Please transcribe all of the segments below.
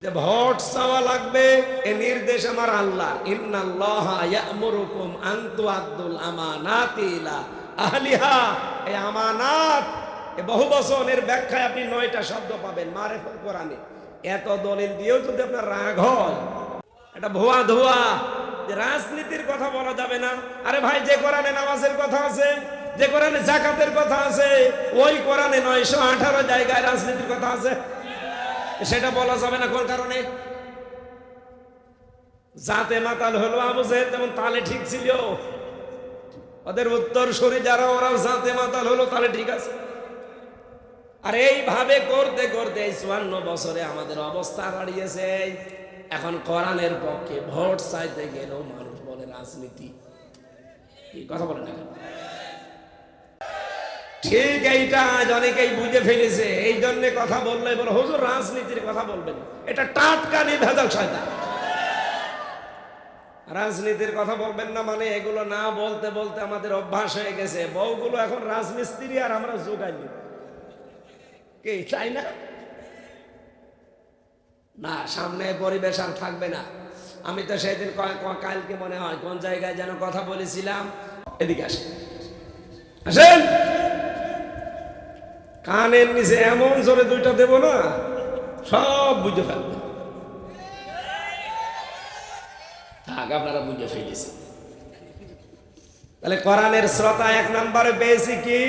যে ভোট চাওয়া লাগবে এ নির্দেশ আমার আল্লাহ। ইন্নাল্লাহা ইয়া'মুরুকুম আন তুআদ্দুল আমানাতি ইলা আহলিহা। এই আমানাত এ বহু বচনের ব্যাখ্যায় আপনি 9টা শব্দ পাবেন মারিফাত কোরআনে। এত দলিল দিয়েও যদি আপনার রাগ হয়, এটা ভুয়া ধোয়া যে রাজনীতির কথা বলা যাবে না। আরে ভাই, যে কোরআনে নামাজের কথা আছে, যে কোরআনে যাকাতের কথা আছে, ওই কোরআনে 918 জায়গায় রাজনীতির কথা আছে, সেটা বলা যাবে না। কোন কারণে? জাতে মাতাল হলো আবু জাহেল, তেমন তালে ঠিক ছিল। ওদের উত্তরসূরি যারা, ওরাও জাতে মাতাল হলো, তালে ঠিক আছে। আর এইভাবে করতে করতে 54 বছরে আমাদের অবস্থা দাঁড়িয়েছে। এখন কোরআনের পক্ষে ভোট চাইতে গেলেও মানুষ বলে রাজনীতি। কি কথা বলে না? ঠিক এইটা আজ অনেকেই বুঝে ফেলেছে। এই জন্য কথা বললে বলো হুজুর রাজনীতির কথা বলবেন, এটা টাটকা নির্ভেজাল শয়তান। রাজনীতির কথা বলবেন না মানে এগুলো না বলতে বলতে আমাদের অভ্যাস হয়ে গেছে। বউগুলো এখন রাজমিস্ত্রি আর আমরা যোগাইনি, কি চাই না? না, সামনে পরিবেশ আর থাকবে না। আমি তো সেদিন কালকে মনে হয় কোন জায়গায় যেন কথা বলেছিলাম। এদিকে আসেন, আসেন। কানের নিচে এমন জোরে 2টা দেব না, সব বুঝে ফেলবে। থাক, আপনারা বুঝে ফেলেছেন। তাহলে কোরআনের শ্রোতা 1 নম্বরে পেয়েছি কি?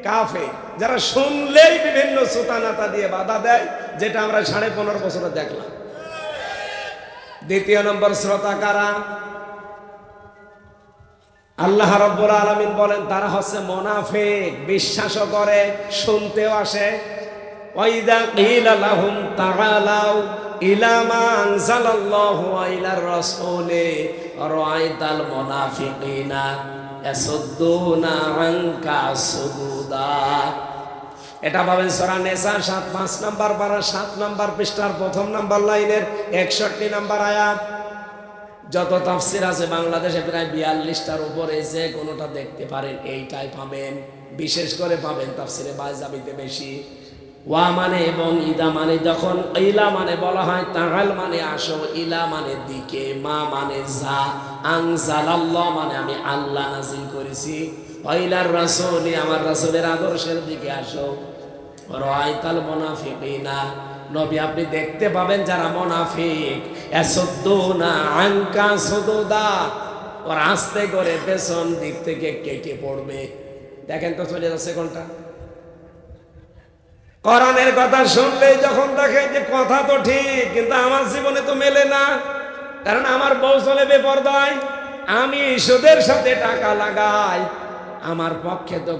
কাফের, যারা শুনলেই বিভিন্ন সুতানাতা দিয়ে বাধা দেয়, যেটা আমরা 15.5 বছরে দেখলাম। 2 নম্বর শ্রোতা কারা? আল্লাহ রাব্বুল আলামিন বলেন তারা হচ্ছে মুনাফিক, বিশ্বাসও করে, শুনতেও আসে। ওয়াইদা কিলা লাহুম তাআলাউ ইলা মা আনজালাল্লাহু ওয়া ইলার রাসূলি রাআইতাল মুনাফিকিনা ইয়াসুদ্দুনা আনকা সুদুদা। এটা পাবেন সূরা নিসা 5 নম্বর পারা 7 নম্বর পৃষ্ঠার 1 নম্বর লাইনের 61 নম্বর আয়াত। যত তাফসির আছে বাংলাদেশে প্রায় 42টার উপরে, যে কোনোটা দেখতে পারেন এইটাই পাবেন। বিশেষ করে পাবেন তাফসিরে বাইজাবিতে বেশি। ওয়া মানে এবং ইদা মানে, যখন ইলা মানে বলা হয়, তাআল মানে আসো, ইলা মানে দিকে, মা মানে যা, আনজালাল্লাহ মানে আমি আল্লাহ নাজিল করেছি, ওয়াইলার রাসূলি আমার রাসূলের আদর্শের দিকে আসো। রাআইতাল মুনাফিকিনা, নবী আপনি দেখতে পাবেন যারা মুনাফিক, ইয়াসুদ্দুনা আনকা সুদুদা, ওর আস্তে করে পেছন দিক থেকে কেটে পড়বে। দেখেন তো চলে যাচ্ছে কোনটা। কোরআনের কথা শুনলেই যখন দেখে যে কথা তো ঠিক, কিন্তু আমার জীবনে তো মেলে না, কারণ আমার বউ চলে বেপরদায়, আমি সুদের সাথে টাকা লাগাই, আমার পক্ষে তো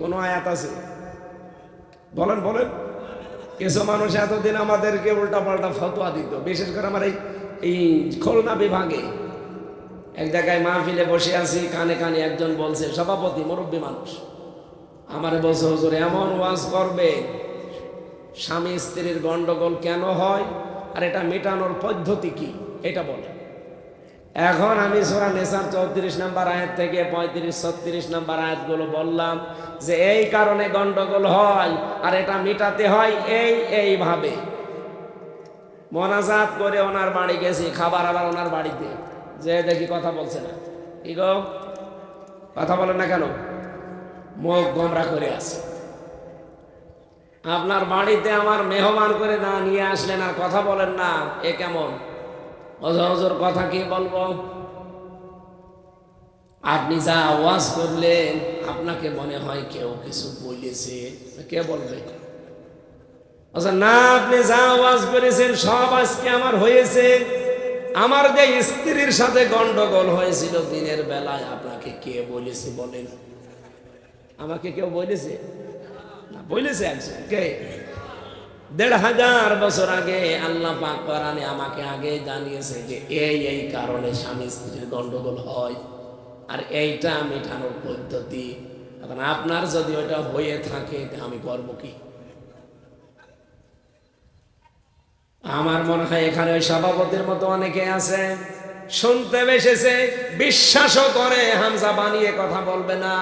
কোনো আয়াত আছে? বলেন বলেন। কিছু মানুষ এতদিন আমাদেরকে উল্টাপাল্টা ফতোয়া দিত, বিশেষ করে আমার এই খুলনা বিভাগে। এক জায়গায় মাহফিলে বসে আছি, কানে কানে একজন বলছে, সভাপতি মুরব্বী মানুষ, আমারে বলছে হুজুর এমন ওয়াজ করবে, স্বামী স্ত্রীর গন্ডগোল কেন হয় আর এটা মেটানোর পদ্ধতি কি, এটা বলে। এখন আমি সূরা নিসার 34 নম্বর আয়াত থেকে 35-36 নম্বর আয়াতগুলো বললাম যে এই কারণে গন্ডগোল হয় আর এটা মেটাতে হয় এইভাবে। মোনাজাত করে ওনার বাড়ি গেছি, খাবার আবার ওনার বাড়িতে, যে দেখি কথা বলছে না। কি গো, কথা বলেন না কেন? মুখ গোমরা করে আছে। আপনার বাড়িতে আমার মেহমান করে না নিয়ে আসলেন আর কথা বলেন না, এ কেমন? হুজুর কথা কি বলবো? আপনি যা আওয়াজ করলেন আপনাকে মনে হয় কেউ কিছু বলেছে, কে বলবে? না, আপনি যা আওয়াজ করেছেন সব আজকে আমার হয়েছে। আমার যে স্ত্রীর সাথে গন্ডগোল হয়েছিল দিনের বেলায়, আপনাকে কে বলেছে বলেন? আমাকে কেউ বলেছে? না, বলেছে একজন। কে? 1500 বছর আগে আল্লাহ পাক কোরআনে আমাকে আগে জানিয়েছে যে এই কারণে স্বামী স্ত্রীর গন্ডগোল হয় আর এইটা মেটানোর পদ্ধতি। এখন আপনার যদি ওটা হয়ে থাকে আমি করব কি? আমার মনে হয় এখানে ওই সভাপতির মতো অনেকে আছে, শুনতে বেসেছে, বিশ্বাসও করে, হামজা বানিয়ে কথা বলবে না,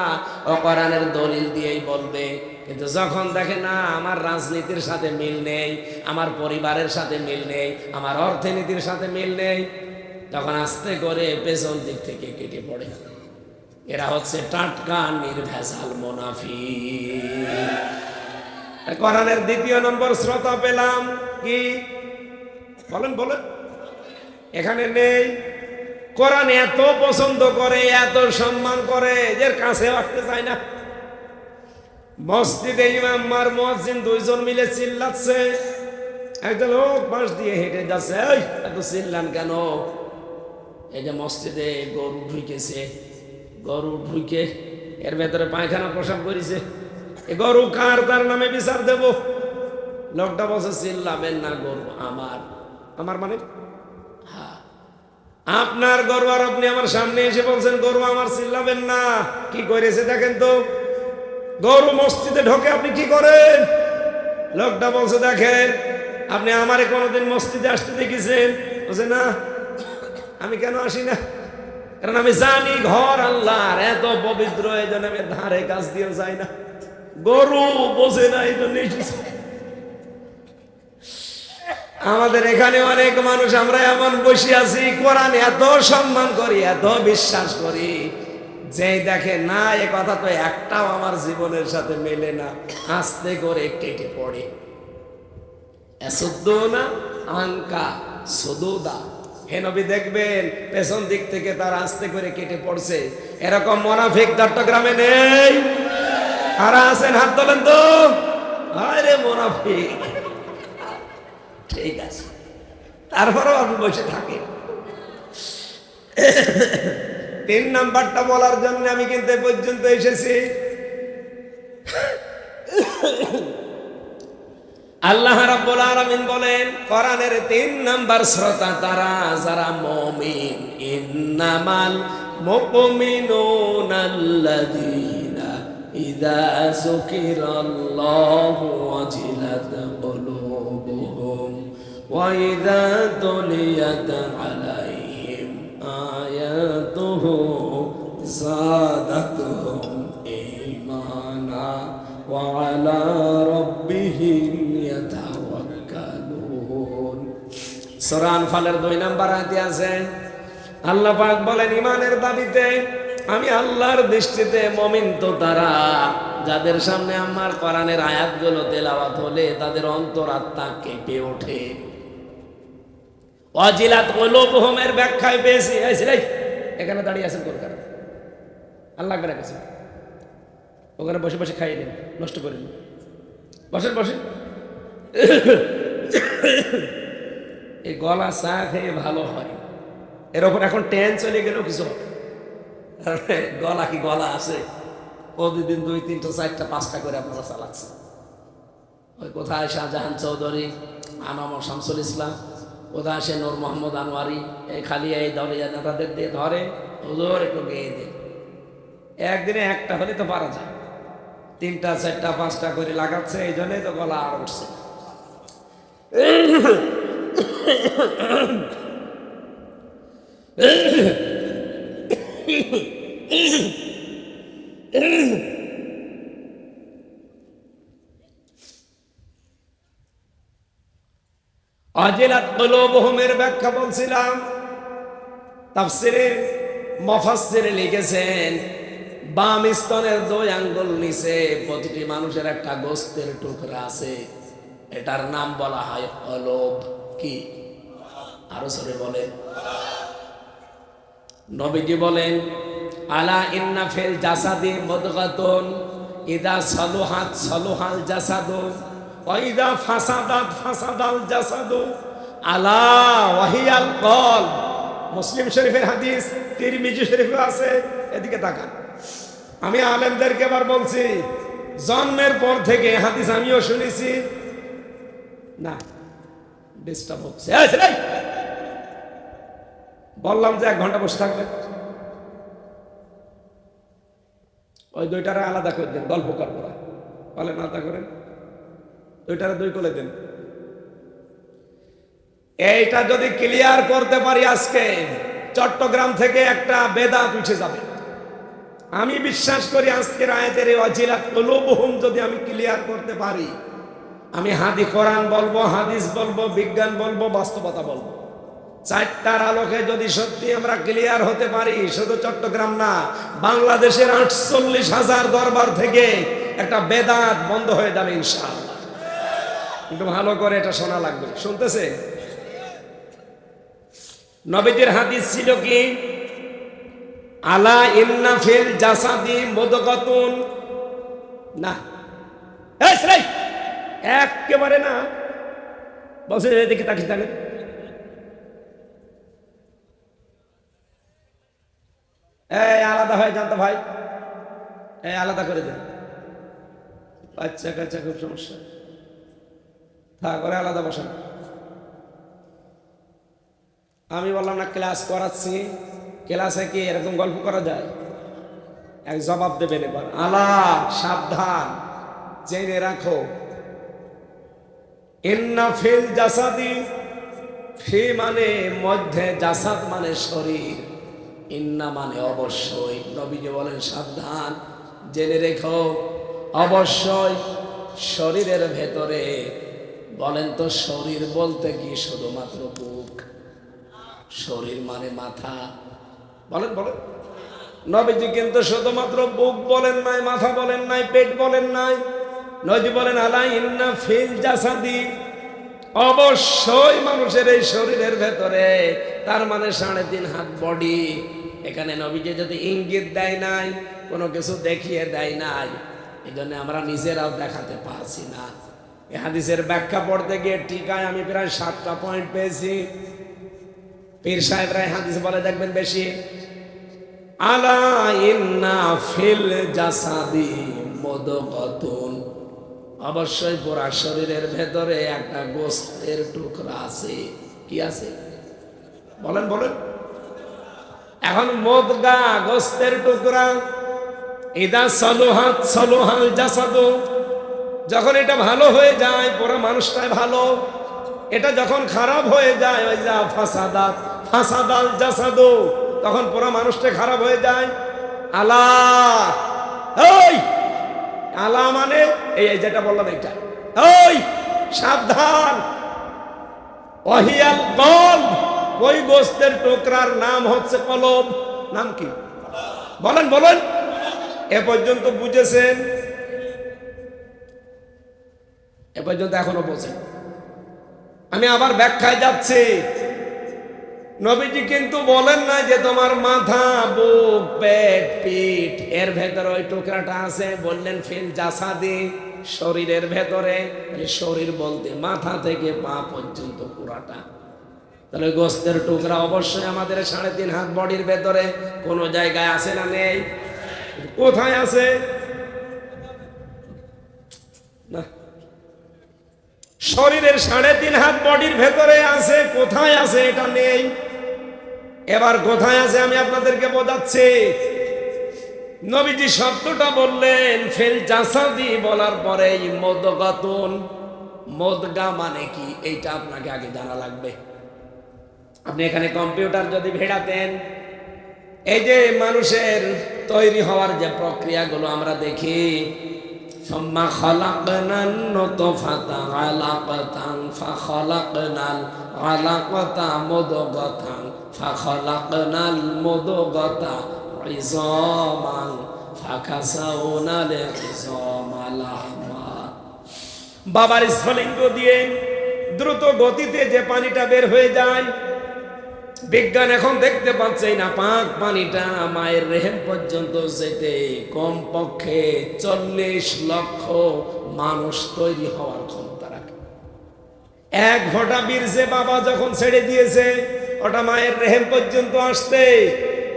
ও কোরআনের দলিল দিয়েই বলবে। কিন্তু যখন দেখে না আমার রাজনীতির সাথে মিল নেই, আমার পরিবারের সাথে মিল নেই, আমার অর্থনীতির সাথে মিল নেই, তখন আস্তে করে পেছন দিক থেকে কেটে পড়ে। এরা হচ্ছে টাটকা নির্ভেজাল মুনাফিক। কোরআনের দ্বিতীয় নম্বর শ্রোতা পেলাম কি? বলেন বলেন, এখানে নেই। কোরআন এত পছন্দ করে, এত সম্মান করে, যে কাছে আসতে চায় না। মসজিদে ইমাম আর মুয়াজ্জিন দুইজন মিলে চিল্লাচ্ছে, একটা লোক পাশ দিয়ে হেঁটে যাচ্ছে, এই এত চিল্লান কেন? এই যে মসজিদে গরু ঢুকেছে, গরু ঢুকে এর ভেতরে পায়খানা প্রসাব করেছে, এ গরু কার, তার নামে বিচার দেব। লোকটা বলছে চিল্লাবেন না, গরু আমার। আমার মানে হ্যাঁ, আপনার গরু, আর আপনি আমার সামনে এসে বলছেন গরু আমার, চিল্লাবেন না। কি করেছে দেখেন তো, গরু মসজিদে ঢোকে আপনি কি করেন? লোকটা বলছে দেখেন, আপনি আমারে কোনোদিন মসজিদে আসতে দেখেছেন? বলছে না, আমি কেন আসি না, কারণ আমি জানি ঘর আল্লাহর এত পবিত্র, এই জন্য আমি ধারে কাছ দিয়েও যাই না। গরু বোঝে না, এই জন্য আমাদের এখানে অনেক মানুষ আমরা এমন বসে আছি, কোরআন এত সম্মান করি, এত বিশ্বাস করি, যে দেখে না এ কথা তো একটাও আমার জীবনের সাথে মেলে না, আস্তে করে কেটে পড়ে। এসুদ্দুনা আনকা সুদুদা, হে নবী দেখবেন পেছন দিক থেকে তার আস্তে করে কেটে পড়ছে। এরকম মুনাফিক চট্টগ্রামে নেই? আর আছেন? হাত তোলেন তো। আরে মুনাফিক, ঠিক আছে, তারপরেও আপনি বসে থাকেন। 3 নাম্বারটা বলার জন্য আমি কিন্তু এ পর্যন্ত এসেছি। আল্লাহ রাব্বুল আলামিন বলেন কোরআনের 3 নাম্বার শ্রোতা তারা যারা মুমিন। ইন্নামাল মুমিনুনাল্লাযীনা ইযা যুকিরাল্লাহু ওয়াজিলাত কুলুবুহুম ওয়া ইযা তুলিয়াত আলাইহিম আয়াতুহু যাদাতুহুম ঈমানা ওয়া আলা রাব্বিহিম ইয়াতাওয়াক্কালুন। সূরা আনফালের 2 নম্বর আয়াতে আছে আল্লাহ পাক বলেন ঈমানের দাবিতে আমি আল্লাহর দৃষ্টিতে মুমিন তো তারা যাদের সামনে আমার কোরআনের আয়াতগুলো তেলাওয়াত হলে তাদের অন্তরাত্মা কেঁপে ওঠে। ওয়াজিলাত কুলুবুহুম এর ব্যাখ্যায় পেয়েছি, এখানে দাঁড়িয়ে আছেন কোন কারণে? আল্লাহ করে গেছে, ওখানে বসে বসে খাইয়ে দিন, নষ্ট করে দিন, বসেন বসেন। এই গলা চা খেয়ে ভালো হয়, এর ওপর এখন টেন চলে গেলেও কিছু হবে। গলা কি গলা আছে? প্রতিদিন 2, 3, 4, 5টা করে আপনারা চালাচ্ছেন। ওই কোথায় শাহজাহান চৌধুরী, আনাম শামসুল ইসলাম, কোথায় আসে নূর মোহাম্মদ আনোয়ারি, এই খালি এই দলিয়া নেতাদের দিয়ে ধরে হুজুর একটু গেয়ে দেয়। একদিনে একটা হলে তো পারা যায়, 3টা 4টা 5টা করে লাগাচ্ছে, এই জন্যই তো গলা আর উঠছে। ওয়াজিলাত কুলুবুহুমের ব্যাখ্যা বলছিলাম, তাফসিরে মুফাসসির লিখেছেন বাম স্তনের 2 আঙ্গুল নিচে প্রতিটি মানুষের একটা গোস্তের টুকরা আছে, এটার নাম বলা হয় কলব। কি? আরো জোরে বলেন। নবীজি বলেন আলা ইন্না ফিল জাসাদি মুদগাতুন ইদা সালুহাত সালুহাল জাসাদু ওয়া ইদা ফাসাদাত ফাসাদাল জাসাদু আলা ওয়াহিয়াল কলব। মুসলিম শরীফের হাদিস, তিরমিজি শরীফে আছে। এদিকে তাকান, আমি আলেমদেরকে এবার বলছি, জন্মের পর থেকে হাদিস আমিও শুনেছি না। ডিস্টার্ব হচ্ছে, বললাম যে 1 ঘন্টা বসে থাকবে। ওই 2টারে আলাদা করে দেন, গল্প করবো না, বলেন আলাদা করেন, 2টারে 2 করে দেন। এইটা যদি ক্লিয়ার করতে পারি আজকে, চট্টগ্রাম থেকে একটা বেদাত উঠে যাবে। আমি বিশ্বাস করি আজকের আয়াতের এই ওয়াজিলাত কুলুবুহুম যদি আমি ক্লিয়ার করতে পারি, আমি কোরআন বলবো, হাদিস বলবো, বিজ্ঞান বলবো, বাস্তবতা বলবো, চারটার আলোকে যদি সত্যি আমরা ক্লিয়ার হতে পারি, শুধু চট্টগ্রাম না, বাংলাদেশের 48,000 দরবার থেকে একটা বেদাত বন্ধ হয়ে যাবে ইনশাআল্লাহ। কিন্তু ভালো করে এটা শোনা লাগবে, শুনতেছে? নবীজির হাদিস ছিল কি, আলা ইন্না ফিল জাসাদি মুদগাতুন, না একেবারে না, বলছে দেখি তাকিয়ে থাকেন, আলাদা হয়ে যান তো ভাই, আলাদা করে দেন, বাচ্চা কাচ্চা খুব সমস্যা, থাক করে আলাদা বসান। আমি বললাম না ক্লাস করাচ্ছি, ক্লাসে কি এরকম গল্প করা যায়? এক জবাব দেবেন এবার, আলা সাবধান, জেনে রাখো, ইন্না ফিল জাসাদি, ফি মানে মধ্যে, জাসাদ মানে শরীর, ইন্না মানে অবশ্যই। নবীজি বলেন সাবধান, জেনে রেখো, অবশ্যই শরীরের ভেতরে, বলেন তো শরীর বলতে কি শুধুমাত্র বুক? শরীর মানে মাথা, বলেন বলেন। নবীজি কিন্তু শুধুমাত্র বুক বলেন নাই, মাথা বলেন নাই, পেট বলেন নাই। নবীজি বলেন আলা ইন্না ফিল জাসাদি, অবশ্যই মানুষের এই শরীরের ভেতরে, তার মানে 3.5 হাত বডি। এখানে নবীজি যদি ইঙ্গিত দেয় নাই, কোনো কিছু দেখিয়ে দেয় নাই, এই জন্য আমরা নিজেরাও দেখাতে পারছি না। এই হাদিসের ব্যাখ্যা পড়তে গিয়ে টিকায় আমি প্রায় 7টা পয়েন্ট পেয়েছি। পীর সাহেবরা হাদিস বলে দেখবেন বেশি, আলা ইন্না ফিল জাসাদি মুদগাতুন, অবশ্যই পুরা শরীরের ভেতরে একটা গোস্তের টুকরা আছে। কি আছে বলেন বলেন। এখন মুদগা, গোস্তের টুকরা, ইদা সলুহাত সলুহাল জাসাদু, যখন এটা ভালো হয়ে যায় পুরো মানুষটাই ভালো, এটা যখন খারাপ হয়ে যায়, ওই যা ফাসাদাত ফাসাদাল জাসাদু, তখন পুরো মানুষটা খারাপ হয়ে যায়। আলা, ওই আলা মানে এই যেটা বললাম এটা, ওই সাবধান, ওহিয়াল কলব, ওই গোস্তের টুকরার নাম হচ্ছে কলব। নাম কি বলেন বলেন। এ পর্যন্ত বুঝেছেন? এ পর্যন্ত এখনো বোঝেন? আমি আবার ব্যাখ্যায় যাচ্ছি। নবীজি কিন্তু বলেন না যে তোমার মাথা, বুক, পেট, পিঠ এর ভেতরে ওই টুকরাটা আছে, বললেন ফিল জাসাদি, শরীরের ভেতরে। শরীর বলতে মাথা থেকে পা পর্যন্ত পুরাটা। তাহলে গোস্তের টুকরা অবশ্যই আমাদের 3.5 হাত বডির ভেতরে কোন জায়গায় আছে না নেই? কোথায় আছে? না, শরীরের 3.5 হাত বডির ভেতরে আছে, কোথায় আছে এটা নেই। এবার কোথায় আছে আমি আপনাদেরকে বোঝাচ্ছি। নবীজি শব্দটা বললেন ফিল জাসাদি, বলার পরে মুদগাতুন, মুদগা মানে কি এইটা আপনাকে আগে জানা লাগবে। আপনি এখানে কম্পিউটার যদি ভেড়াতেন, এই যে মানুষের তৈরি হওয়ার যে প্রক্রিয়াগুলো আমরা দেখি, সুম্মা খালাকনান নুতফাতা আলাকাতান ফাখালাকনাল আলাকাতা মুদগাতান ফাখালাকনাল মুদগাতা ইযামান ফাকাসাউনাল ইযামা লাহমা। বাবার স্ফলিঙ্গ দিয়ে দ্রুত গতিতে যে পানিটা বের হয়ে যায়, বিজ্ঞান এখন দেখতে পাচ্ছে না পাক পানিটা মায়ের রেহেম পর্যন্ত যেতে কমপক্ষে 40 লক্ষ মানুষ তৈরি হওয়ার ক্ষমতা রাখে। 1 ঘটা বীর্যে বাবা যখন ছেড়ে দিয়েছে, ওটা মায়ের রেহেম পর্যন্ত আসতে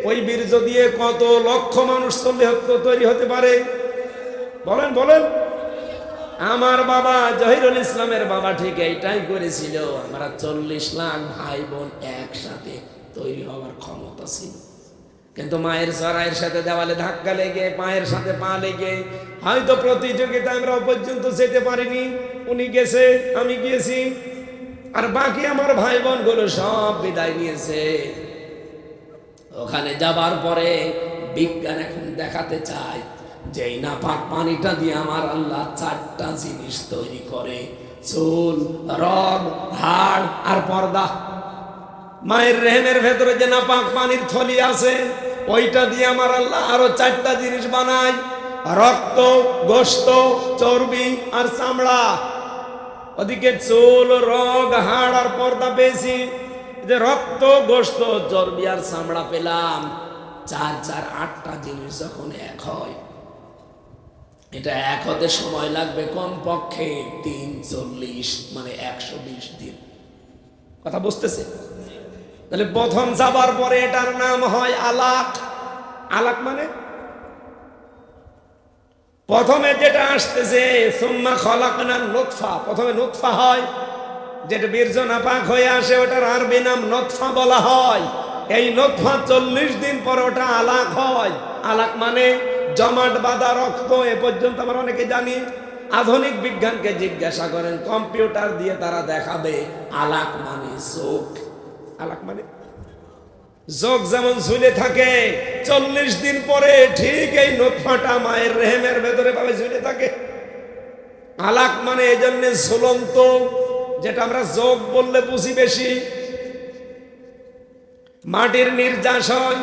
ওই বীর্য দিয়ে কত লক্ষ মানুষ তৈরি হতে পারে বলেন বলেন। আমার বাবা জহিরুল ইসলামের বাবা ঠিক এইটাই করেছিল। আমরা 40 লাখ ভাই বোন একসাথে তৈরি হওয়ার ক্ষমতা ছিল, কিন্তু মায়ের চড়াইয়ের সাথে দেওয়ালে ধাক্কা লেগে, পায়ের সাথে পা লেগে হয়তো প্রতিযোগিতা আমরা পর্যন্ত যেতে পারিনি। উনি গেছে, আমি গিয়েছি, আর বাকি আমার ভাই বোন গুলো সব বিদায় নিয়েছে। ওখানে যাবার পরে বিজ্ঞান এখন দেখাতে চায় যে এই নাপাক পানিটা দিয়ে আমার আল্লাহ 4টা জিনিস তৈরি করে, চুল, রগ, হাড় আর পর্দা। মায়ের রেহেমের ভেতরে যে নাপাক পানির থলি আছে ওইটা দিয়ে আমার আল্লাহ আরো 4টা জিনিস বানায়, রক্ত, গোশত, চর্বি আর চামড়া। ওদিকে চুল, রগ, হাড় আর পর্দা পেয়েছি, যে রক্ত, গোশত, চর্বি আর চামড়া পেলাম। 4 8টা জিনিস যখন এক হয়, এটা এক হতে সময় লাগবে কমপক্ষে 340 মানে 120 দিন। কথা বুঝতেছে? তাহলে প্রথম যাবার পরে এটার নাম হয় আলাক। আলাক মানে প্রথমে যেটা আসতেছে সুম্মা খলাকনা নুতফা, প্রথমে নুতফা হয়, যেটা বীর্য নাপাক হয়ে আসে ওটার আরবি নাম নতফা বলা হয়। এই নতফা 40 দিন পর ওটা আলাক হয়। আলাক মানে জমাট বাঁধা রক্ত। এ পর্যন্ত আমরা অনেকে জানি। আধুনিক বিজ্ঞানকে জিজ্ঞাসা করেন, কম্পিউটার দিয়ে তারা দেখাবে আলাক মানে চোখ। আলাক মানে যোগ যেমন ঝুলে থাকে, 40 দিন পরে ঠিক এই নতফাটা মায়ের রেহেমের ভেতরে ভাবে ঝুলে থাকে। আলাক মানে এই জন্য ঝুলন্ত, যেটা আমরা যোগ বললে বুঝি বেশি। মাটির নির্যাস হয়,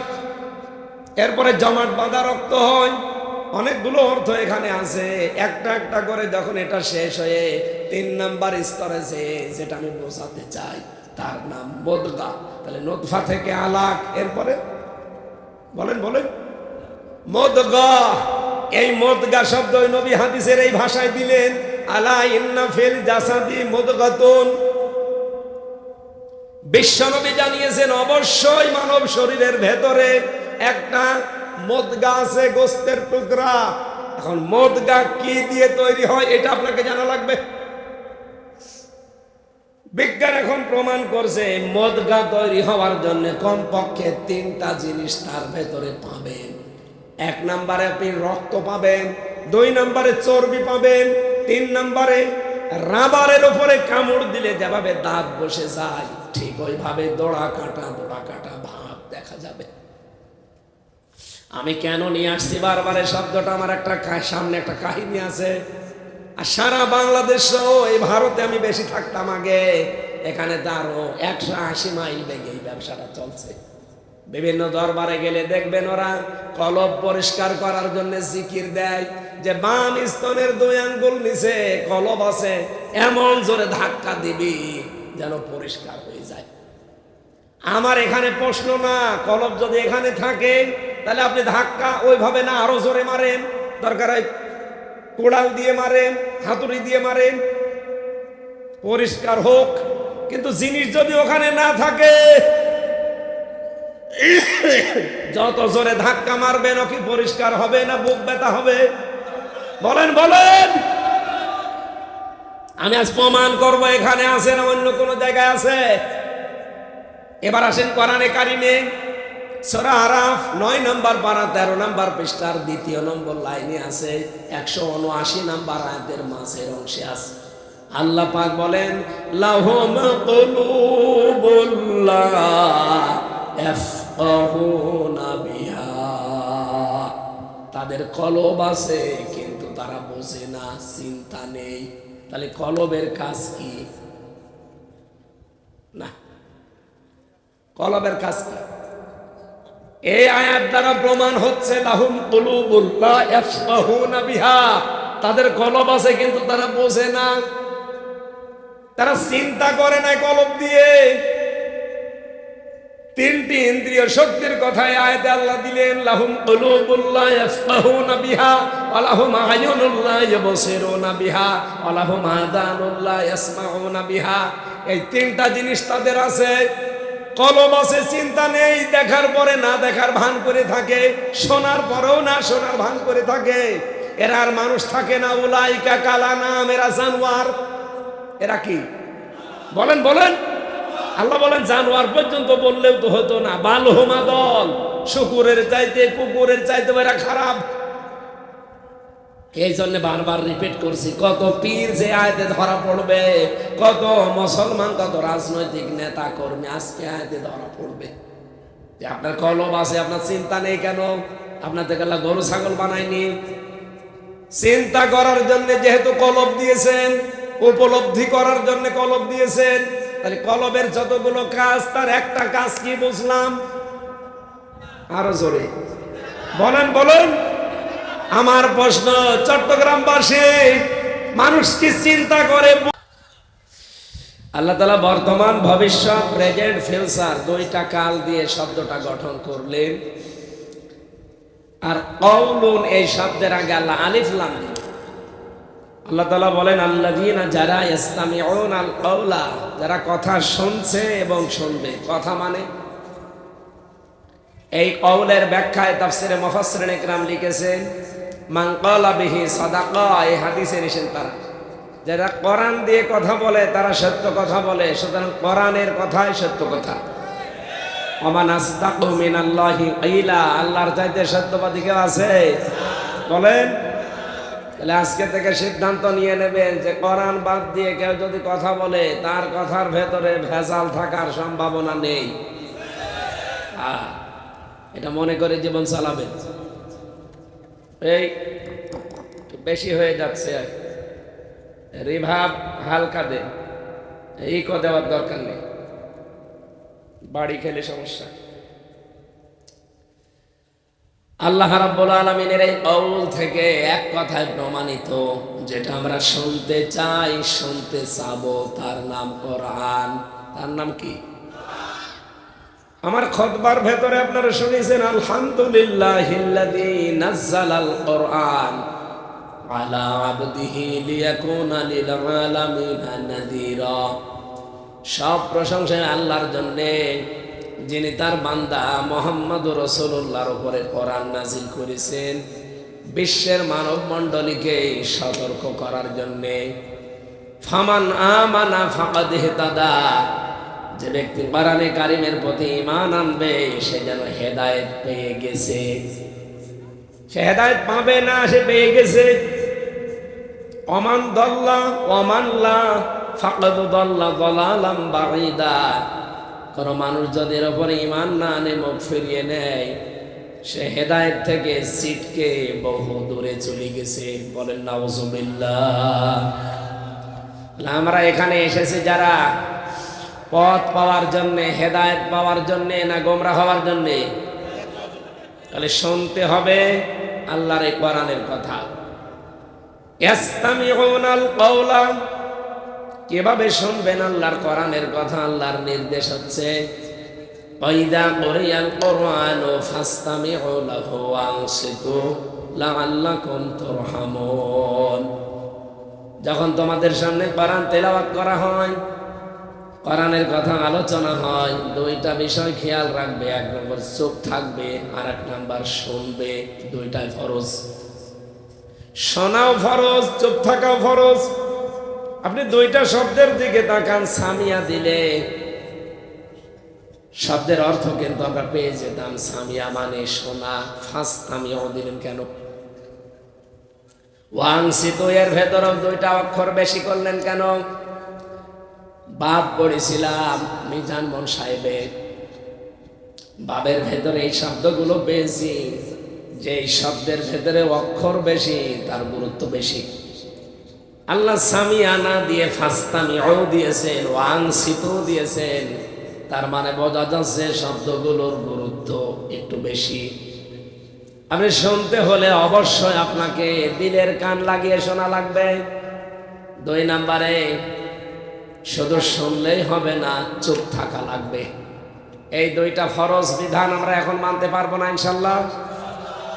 এরপরে জমাট বাঁধা রক্ত হয়। অনেকগুলো অর্থ এখানে আছে, একটা একটা করে যখন এটা শেষ হয়ে 3 নাম্বার স্তরে যেটা আমি বোঝাতে চাই তার নাম মুদগা। তাহলে নতফা থেকে আলাক, এরপরে বলেন বলেন মুদগা। এই মুদগা শব্দ নবী হাদিসের এই ভাষায় দিলেন, আলা ইন্না ফিল জাসাদি মুদগাতুন। বিশ্বনবী জানিয়েছেন অবশ্যই মানব শরীরের ভেতরে একটা মুদগা আছে, গোস্তের টুকরা। এখন মুদগা কি দিয়ে তৈরি হয় এটা আপনাকে জানা লাগবে। বিজ্ঞান এখন প্রমাণ করছে মুদগা তৈরি হওয়ার জন্য কমপক্ষে 3টা জিনিস তার ভেতরে পাবেন। 1 নম্বরে আপনি রক্ত পাবেন, 2 নম্বরে চর্বি পাবেন, 3 নম্বরে রাবারের উপরে কামড় দিলে যেভাবে দাঁত বসে যায় ঠিক ওইভাবে দোড়া কাটা ভাব দেখা যাবে। আমি কেন নিয়ে আসছি বারবার এই শব্দটা, আমার একটা সামনে একটা কাহিনী আছে। আর সারা বাংলাদেশ এই ভারতে আমি বেশি থাকতাম আগে, এখানে তো আরো 180 মাইল বেগে এই ব্যবসাটা চলছে। বিভিন্ন দরবারে গেলে দেখবেন ওরা কলব পরিষ্কার করার জন্য জিকির দেয় যে বাম স্তনের 2 আঙ্গুল নিচে কলব আছে, এমন জোরে ধাক্কা দিবি যেন পরিষ্কার হয়ে যায়। আমার এখানে প্রশ্ন না, কলব যদি এখানে থাকে তাহলে আপনি ধাক্কা ওইভাবে না আরো জোরে মারেন, দরকার হয় কোড়াল দিয়ে মারেন, হাতুড়ি দিয়ে মারেন, পরিষ্কার হোক। কিন্তু জিনিস যদি ওখানে না থাকে যত জোরে ধাক্কা মারবেন ও কি পরিষ্কার হবে না বুক ব্যথা হবে? বলেন বলেন। আমি আজ প্রমাণ করব এখানে আছে না অন্য কোন জায়গায় আছে। এবার আসেন কোরআনে কারিমে সূরা আরাফ 9 নম্বর পারা 13 নম্বর পৃষ্ঠার 2 নম্বর লাইনে আছে, 179 নম্বর আয়াতের মাঝের অংশে আছে। আল্লাহ পাক বলেন লাহুম কুলুবুল লা ইয়াফকাহুনা বিহা, তাদের কলব আছে কিন্তু তারা বোঝে না, চিন্তা নেই। তাহলে কলবের কাজ কি? না, কলবের কাজ কি? এই আয়াত দ্বারা প্রমাণ হচ্ছে লাহুম কুলুবুল লা ইয়াফকাহুনা বিহা, তাদের কলব আছে কিন্তু তারা বোঝে না, তারা চিন্তা করে না কলব দিয়ে। 3টি ইন্দ্রিয় শক্তির কথায় আয়াতে আল্লাহ দিলেন লাহুম কুলুবুল লা ইয়াফকাহুনা বিহা ওয়া লাহুম আয়ুনুল লা ইউবসিরুনা বিহা ওয়া লাহুম আযানুল লা ইয়াসমাউনা বিহা। এই 3টা জিনিস তাদের আছে। কলব আছে, চিন্তা নেই, দেখার পরে না দেখার ভান করে থাকে, শোনার পরেও না শোনার ভান করে থাকে। এরা আর মানুষ থাকে না, উলাইকা কালানাম, এরা জানোয়ার। এরা কি বলেন বলেন? আল্লাহ বলেন জানোয়ার পর্যন্ত বললেও তো হতো না, বালহুমা দল, শুকুরের চাইতে কুকুরের চাইতে এরা খারাপ। এই জন্য বারবার রিপিট করছি, কত পীর যে আয়াতে ধরা পড়বে, কত মুসলমান, কত রাজনৈতিক নেতা কর্মী আজকে আয়াতে ধরা পড়বে যে আপনার কলব আছে, আপনার চিন্তা নেই কেন? আপনাদের আল্লাহ গরু ছাগল বানায়নি। চিন্তা করার জন্য যেহেতু কলব দিয়েছেন, উপলব্ধি করার জন্য কলব দিয়েছেন, তাহলে কলবের যতগুলো কাজ তার একটা কাজ কি বুঝলাম? আরো জোরে বলেন বলেন। আমার প্রশ্ন, চট্টগ্রামবাসী মানুষ কি চিন্তা করে? আল্লাহ তাআলা বর্তমান, ভবিষ্যৎ, প্রেজেন্ট, ফিউচার দুইটা কাল দিয়ে শব্দটা গঠন করলেন। আর কওলুন এই শব্দের আগে আল্লাহ আলিফ লাম দিলেন। আল্লাহ তাআলা বলেন আল্লাযীনা যারা ইসতামিউনাল কওলা, যারা কথা শুনছে এবং শুনবে। কথা মানে এই কওলের ব্যাখ্যায় তাফসিরে মুফাসসিরিন ইকরাম লিখেছেন মান ক্বালা বিহি সাদাকা। এই হাদিসে এসেছেন তারা যারা কোরআন দিয়ে কথা বলে তারা সত্য কথা বলে, সুতরাং কোরআনের কথাই সত্য কথা। ওমান আসদাকু মিনাল্লাহি কিলা, আল্লাহর চাইতে সত্যবাদী কেউ আছে? বলেন। তাহলে আজকে থেকে সিদ্ধান্ত নিয়ে নেবেন যে কোরআন বাদ দিয়ে কেউ যদি কথা বলে তার কথার ভেতরে ভেজাল থাকার সম্ভাবনা নেই। এটা মনে করে জীবন চালাবেন। এই বেশি হয়ে যাচ্ছে, রিভাব হালকা দে, এই দেওয়ার দরকার নেই, বাড়ি খেলে সমস্যা। আল্লাহ রাব্বুল আলামিনের এই কওল থেকে এক কথায় প্রমাণিত, যেটা আমরা শুনতে চাই, শুনতে চাবো, তার নাম কোরআন। তার নাম কি? আমার খুতবার ভেতরে আপনারা শুনেছেন আলহামদুলিল্লাহিল্লাযী নাযালাল কোরআন আলা আবদিহি লিয়াকুনা লিল আলামিনা নাযীরা। সব প্রশংসা আল্লাহর জন্য, যিনি তার বান্দা মুহাম্মদুর রাসূলুল্লাহর উপরে কোরআন নাযিল করেছেন বিশ্বের মানব মণ্ডলীকে সতর্ক করার জন্য। ফামান আমানা ফাকাদ ইহতাদা, যে ব্যক্তি কোরআনে কারিমের প্রতি ঈমান আনবে সে যেন হেদায়েত পেয়ে গেছে। সে হেদায়েত পাবে না, সে পেয়ে গেছে। ওমান দাল্লা ওমান লা ফাকাদ দাল্লা দালালাম বাঈদা। কোন মানুষ যদি এর উপরে ঈমান না আনে, মুখ ফিরিয়ে নেয়, সে হেদায়েত থেকে ছিটকে বহু দূরে চলে গেছে। বলেন নাউযুবিল্লাহ। আমরা এখানে এসেছি যারা পথ পাওয়ার জন্য, হেদায়েত পাওয়ার জন্য, না গোমরা হওয়ার জন্য? তাহলে শুনতে হবে আল্লাহর এই কোরআনের কথা। ইসতামিউনাল কওলা, কিভাবে শুনবেন আল্লাহর কোরআনের কথা? আল্লাহর নির্দেশ হচ্ছে ওয়াইদা কুরিয়াল কুরআনু ফাসতামিউ লাহু ওয়ানসিতু লাআল্লাকুম তুরহামুন। যখন তোমাদের সামনে কোরআন তেলাওয়াত করা হয়, কোরআনের কথা আলোচনা হয়, দুইটা বিষয় খেয়াল রাখবে। এক নম্বর চুপ থাকবে, আর এক নম্বর শুনবে। দুইটাই ফরজ। শোনাও ফরজ, চুপ থাকাও ফরজ। আপনি দুইটা শব্দের দিকে তাকান, সামিয়া দিলে শব্দের অর্থ কিন্তু আমরা পেয়ে যেতাম। সামিয়া মানে শোনা, ফাসতামিউ দিলেন কেন? ওয়ানসিতু এর ভেতরেও দুইটা অক্ষর বেশি করলেন কেন? বাব পড়েছিলাম মিজান মন সাহেবের, বাবের ভেতরে এই শব্দগুলো বেশি, যে এই শব্দের ভেতরে অক্ষর বেশি তার গুরুত্ব বেশি। আল্লাহ সামিয়ানা দিয়ে ফাসতামিউ দিয়েছেন, ওয়ানসিতু দিয়েছেন, তার মানে বোঝা যাচ্ছে শব্দগুলোর গুরুত্ব একটু বেশি। আপনি শুনতে হলে অবশ্যই আপনাকে দিলের কান লাগিয়ে শোনা লাগবে। দুই নম্বরে শুধু শুনলেই হবে না, চুপ থাকা লাগবে। এই দুইটা ফরজ বিধান আমরা এখন মানতে পারবো না ইনশাল্লাহ।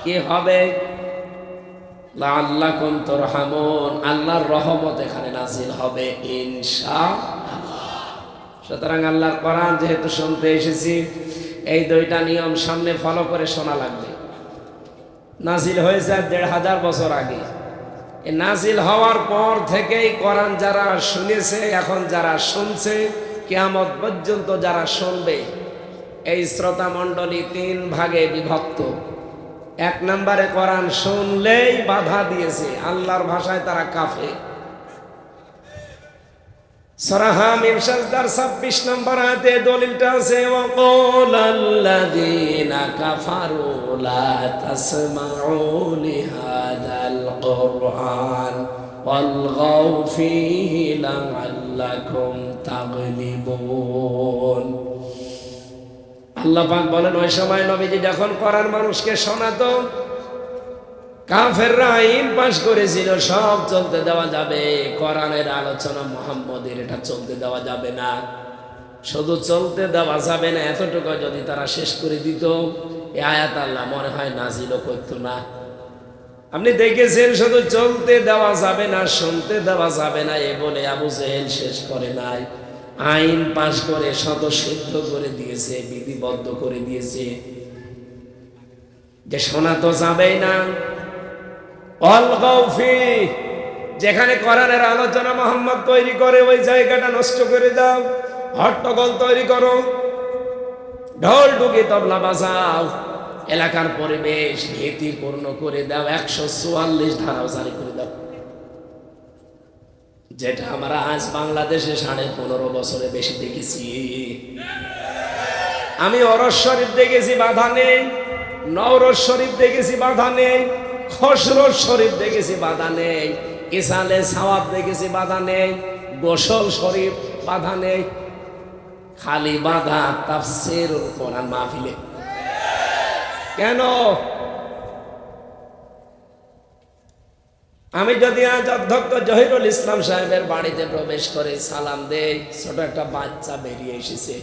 কি হবে? লাআল্লাকুম তুরহামুন, আল্লাহর রহমত এখানে নাজিল হবে ইনশাআল্লাহ। সুতরাং আল্লাহর কোরআন যেহেতু শুনতে এসেছি, এই দুইটা নিয়ম সামনে ফলো করে শোনা লাগবে। নাজিল হয়েছে ১৫০০ বছর আগে। এই নাজিল হওয়ার পর থেকেই কোরআন যারা শুনেছে, এখন যারা শুনছে, কিয়ামত পর্যন্ত যারা শুনবে, এই শ্রোতা মণ্ডলী ৩ ভাগে বিভক্ত। এক নম্বরে কোরআন শুনলেই বাধা দিয়েছে, আল্লাহর ভাষায় তারা কাফের। সূরা হামিম সাজদার 26 নম্বর আয়াতে দলিলটা আছে, ওয়াকালাল্লাযীনা কাফারু লা তাসমাউ লিহাযাল কুরআন ওয়ালগাউ ফীহি লাআল্লাকুম তাগলিবুন। আল্লাহ পাক বলেন, ওই সময় নবীজি যখন কোরআন মানুষকে শোনাতো, কাফেররা আইন পাশ করেছিল সব চলতে দেওয়া যাবে, কোরআনের আলোচনা মুহাম্মদের এটা চলতে দেওয়া যাবে না। শুধু চলতে দেওয়া যাবে না এতটুকু যদি তারা শেষ করে দিত, এই আয়াত আল্লাহ মনে হয় নাজিলও করতো না। আপনি দেখেছেন শুধু চলতে দেওয়া যাবে না, শুনতে দেওয়া যাবে না এ বলে আবু জেহেল শেষ করে নাই, আইন পাশ করে স্বতঃসিদ্ধ করে দিয়েছে, বিধিবদ্ধ করে দিয়েছে যে শোনা তো যাবেই না। যেখানে কোরআনের আলোচনা মুহাম্মদ তৈরি করে ওই জায়গাটা নষ্ট করে দাও, হট্টগোল তৈরি করো, ঢোল ঢুকি তবলা বাজাও, এলাকার পরিবেশ ভীতিপূর্ণ করে দাও, 144 ধারাও জারি করে দাও, যেটা আমরা আজ বাংলাদেশে 15.5 বছরে বেশি দেখেছি। আমি ওরস শরীফ দেখেছি বাধা নেই, নওরোজ শরীফ দেখেছি বাধা নেই, খসরোজ শরীফ দেখেছি বাধা নেই, ইসালে সাওয়াব দেখেছি বাধা নেই, গোসল শরীফ বাধা নেই, খালি বাধা তাফসীরুল কোরআন মাহফিলে। কেন? আমি যদি আজ অধ্যক্ষ জহিরুল ইসলাম সাহেবের বাড়িতে প্রবেশ করে সালাম দেই, ছোট একটা বাচ্চা বেরিয়ে এসেছে,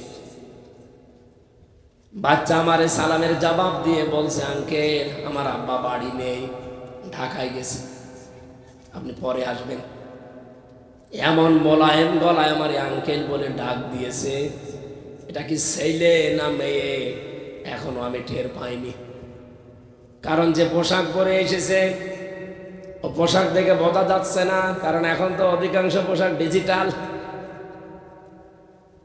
বাচ্চা আমারে সালামের জবাব দিয়ে বলছে, আঙ্কেল আমার আব্বা বাড়ি নেই, ঢাকায় গেছে, আপনি পরে আসবেন। এমন মোলায়েম গলায় আমার আঙ্কেল বলে ডাক দিয়েছে, এটা কি ছেলে না মেয়ে এখনো আমি টের পাইনি। কারণ যে পোশাক পরে এসেছে ও পোশাক দেখে বোঝা যাচ্ছে না, কারণ এখন তো অধিকাংশ পোশাক ডিজিটাল।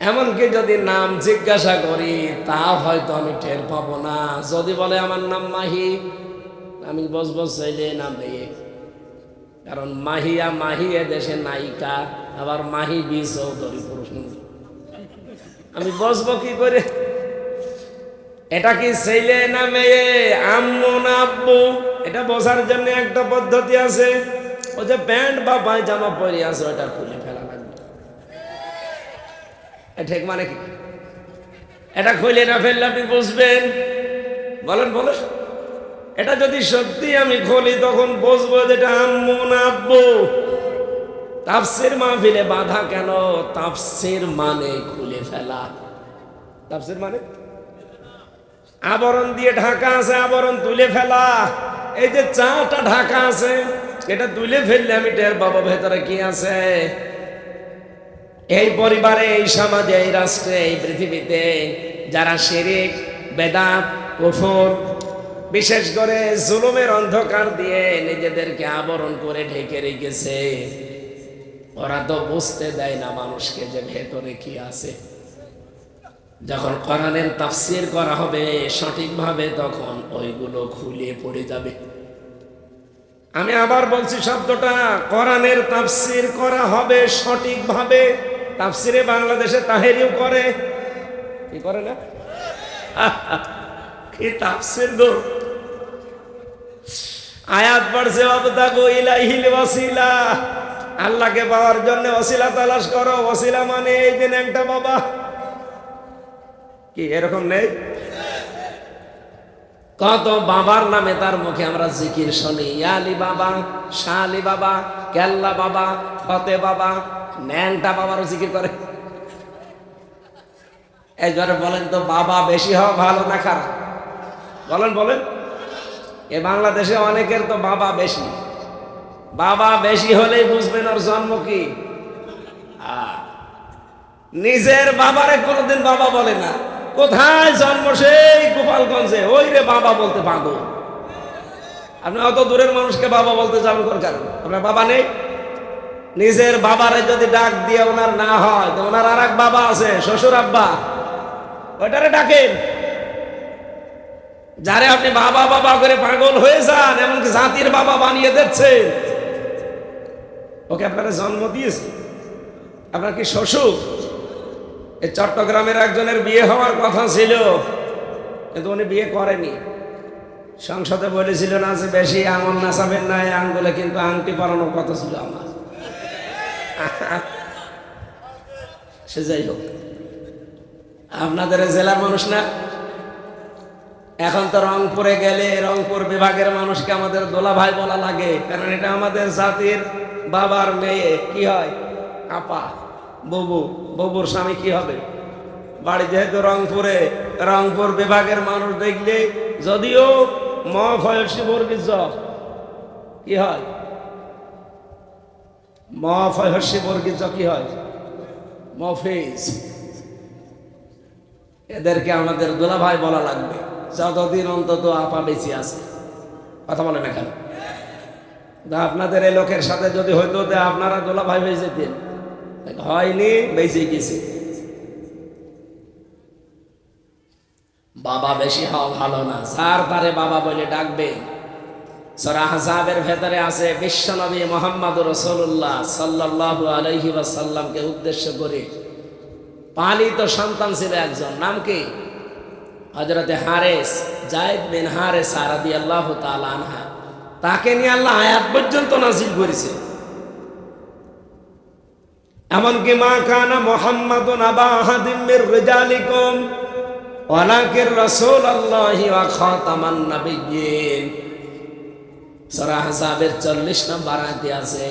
এমনকি যদি নাম জিজ্ঞাসা করি তা হয়তো আমি টের পাবো না। যদি বলে আমার নাম মাহি, আমি বসবো ছেলে না মেয়ে, কারণ মাহিয়া মাহি এদেশে নায়িকা, আবার মাহি বি চৌধুরী পুরুষ। আমি বসবো কি করে? এটা কি ছেলে না মেয়ে, আম্মু না আব্বু, এটা বোঝার জন্য একটা পদ্ধতি আছে। ও যে প্যান্ট বা পায়জামা পরে আছে ওটা খুলে ফেলা লাগবে, ঠিক মানে কি? এটা খুলে না ফেললে আপনি বুঝবেন? বলেন বলেন, এটা যদি সত্যি আমি খুলি তখন বুঝবো যে এটা আম্মু না আব্বু। তাফসীর মাহফিলে বাধা কেন? তাফসীর মানে খুলে ফেলা। তাফসীর মানে আবরণ দিয়ে ঢাকা আছে, আবরণ তুলে ফেলা। এই যে চাটা ঢাকা আছে, এটা তুলে ফেললে আমি টের পাবো ভেতরে কি আছে। এই পরিবারে, এই সমাজে, এই রাষ্ট্রে, এই পৃথিবীতে যারা শিরক, বেদাত, কুফর, বিশেষ করে জুলুমের অন্ধকার দিয়ে নিজেদেরকে আবরণ করে ঢেকে রেখেছে, ওরা তো বুঝতে দেয় না মানুষকে যে ভেতরে কি আছে। যখন কোরআনের তাফসীর করা হবে সঠিকভাবে, তখন ওইগুলো খুলে পড়ে যাবে। আমি আবার বলছি শব্দটা, কোরআনের তাফসীর করা হবে সঠিকভাবে। তাফসীরে বাংলাদেশে তাহেরিও করে, কি করে না? কি তাফসীর গো! আয়াত পড়ছে, ওয়াবতাগু ইলাইহিল ওয়াসিলা, আল্লাহকে পাওয়ার জন্য ওসিলা তালাশ করো। ওসিলা মানে এই দিন একটা বাবা, কি এরকম নেই? কত বাবার নামে তার মুখে আমরা জিকির শুনি, ইয়া আলী বাবা, শাহ আলী বাবা, কেল্লা বাবা, ফতে বাবা, ন্যাংটা বাবারও জিকির করে। একবারে বলেন তো, বাবা বেশি হওয়া ভালো না খারাপ? বলেন বলেন। এ বাংলাদেশে অনেকের তো বাবা বেশি। বাবা বেশি হলেই বুঝবেন ওর জন্ম কি। নিজের বাবারে কোনোদিন বাবা বলে না। কোথায় জন্ম? সেই গোপালগঞ্জে। ওই রে বাবা বলতে পাগল। আপনি অত দূরের মানুষকে বাবা বলতে যাবেন কোন কারণে? আপনার বাবা নেই? নিজের বাবারে যদি ডাক দিয়ে ওনার না হয়, তো ওনার আর এক বাবা আছে, শ্বশুর আব্বা, ওইটারে ডাকেন। যারে আপনি বাবা বাবা করে পাগল হয়ে যান, এমনকি জাতির বাবা বানিয়ে দিচ্ছেন, ওকে আপনারা জন্ম দিয়েছে। আপনার কি শ্বশুর? এই চট্টগ্রামের একজনের বিয়ে হওয়ার কথা ছিল, কিন্তু উনি বিয়ে করেনি। সংসদে বলেছিল না যে বেশি আঙুল নাচাবেন না, এই আঙ্গুলে কিন্তু আংটি পরানোর কথা ছিল আমার। সে যাই হোক, আপনাদের জেলার মানুষ না। এখন তো রংপুরে গেলে রংপুর বিভাগের মানুষকে আমাদের দোলা ভাই বলা লাগে, কারণ এটা আমাদের জাতির বাবার মেয়ে। কি হয়? আপা, ববু। ববুর স্বামী কি হবে? বাড়ি যেহেতু রংপুরে, রংপুর বিভাগের মানুষ দেখলে যদিও মফয়সী বর্গীজ কি হয়? মফয়সী বর্গীজ কি হয়? মফিজ। এদেরকে আমাদের দোলা ভাই বলা লাগবে যতদিন অন্তত আপা বেঁচে আছে। কথা বলে না কেন? আপনাদের এই লোকের সাথে যদি হইতো আপনারা দোলা ভাই হয়ে যেতেন, হয়নি, বেঁচে গেছে। বাবা বেশি হওয়া ভালো না, যার তারে বাবা বলে ডাকবে। সূরা আহজাবের ভেতরে আছে বিশ্বনবী মুহাম্মদ রাসূলুল্লাহ সাল্লাল্লাহু আলাইহি ওয়াসাল্লামকে উদ্দেশ্য করে পালিত সন্তান ছিল একজন, নাম কি? হযরতে হারেস, যায়েদ বিন হারেস রাদিয়াল্লাহু তাআলা আনহা। তাকে নিয়ে আল্লাহ আয়াত পর্যন্ত নাযিল করেছে। এমনকি মা কানা মুহাম্মাদুন আবা আহাদিম মির রিজালিকুম ওয়ালাকিন রাসূলুল্লাহি ওয়া খাতামান নাবিয়্যিন। সূরা আহজাবের 40 নম্বর আয়াতে আছে,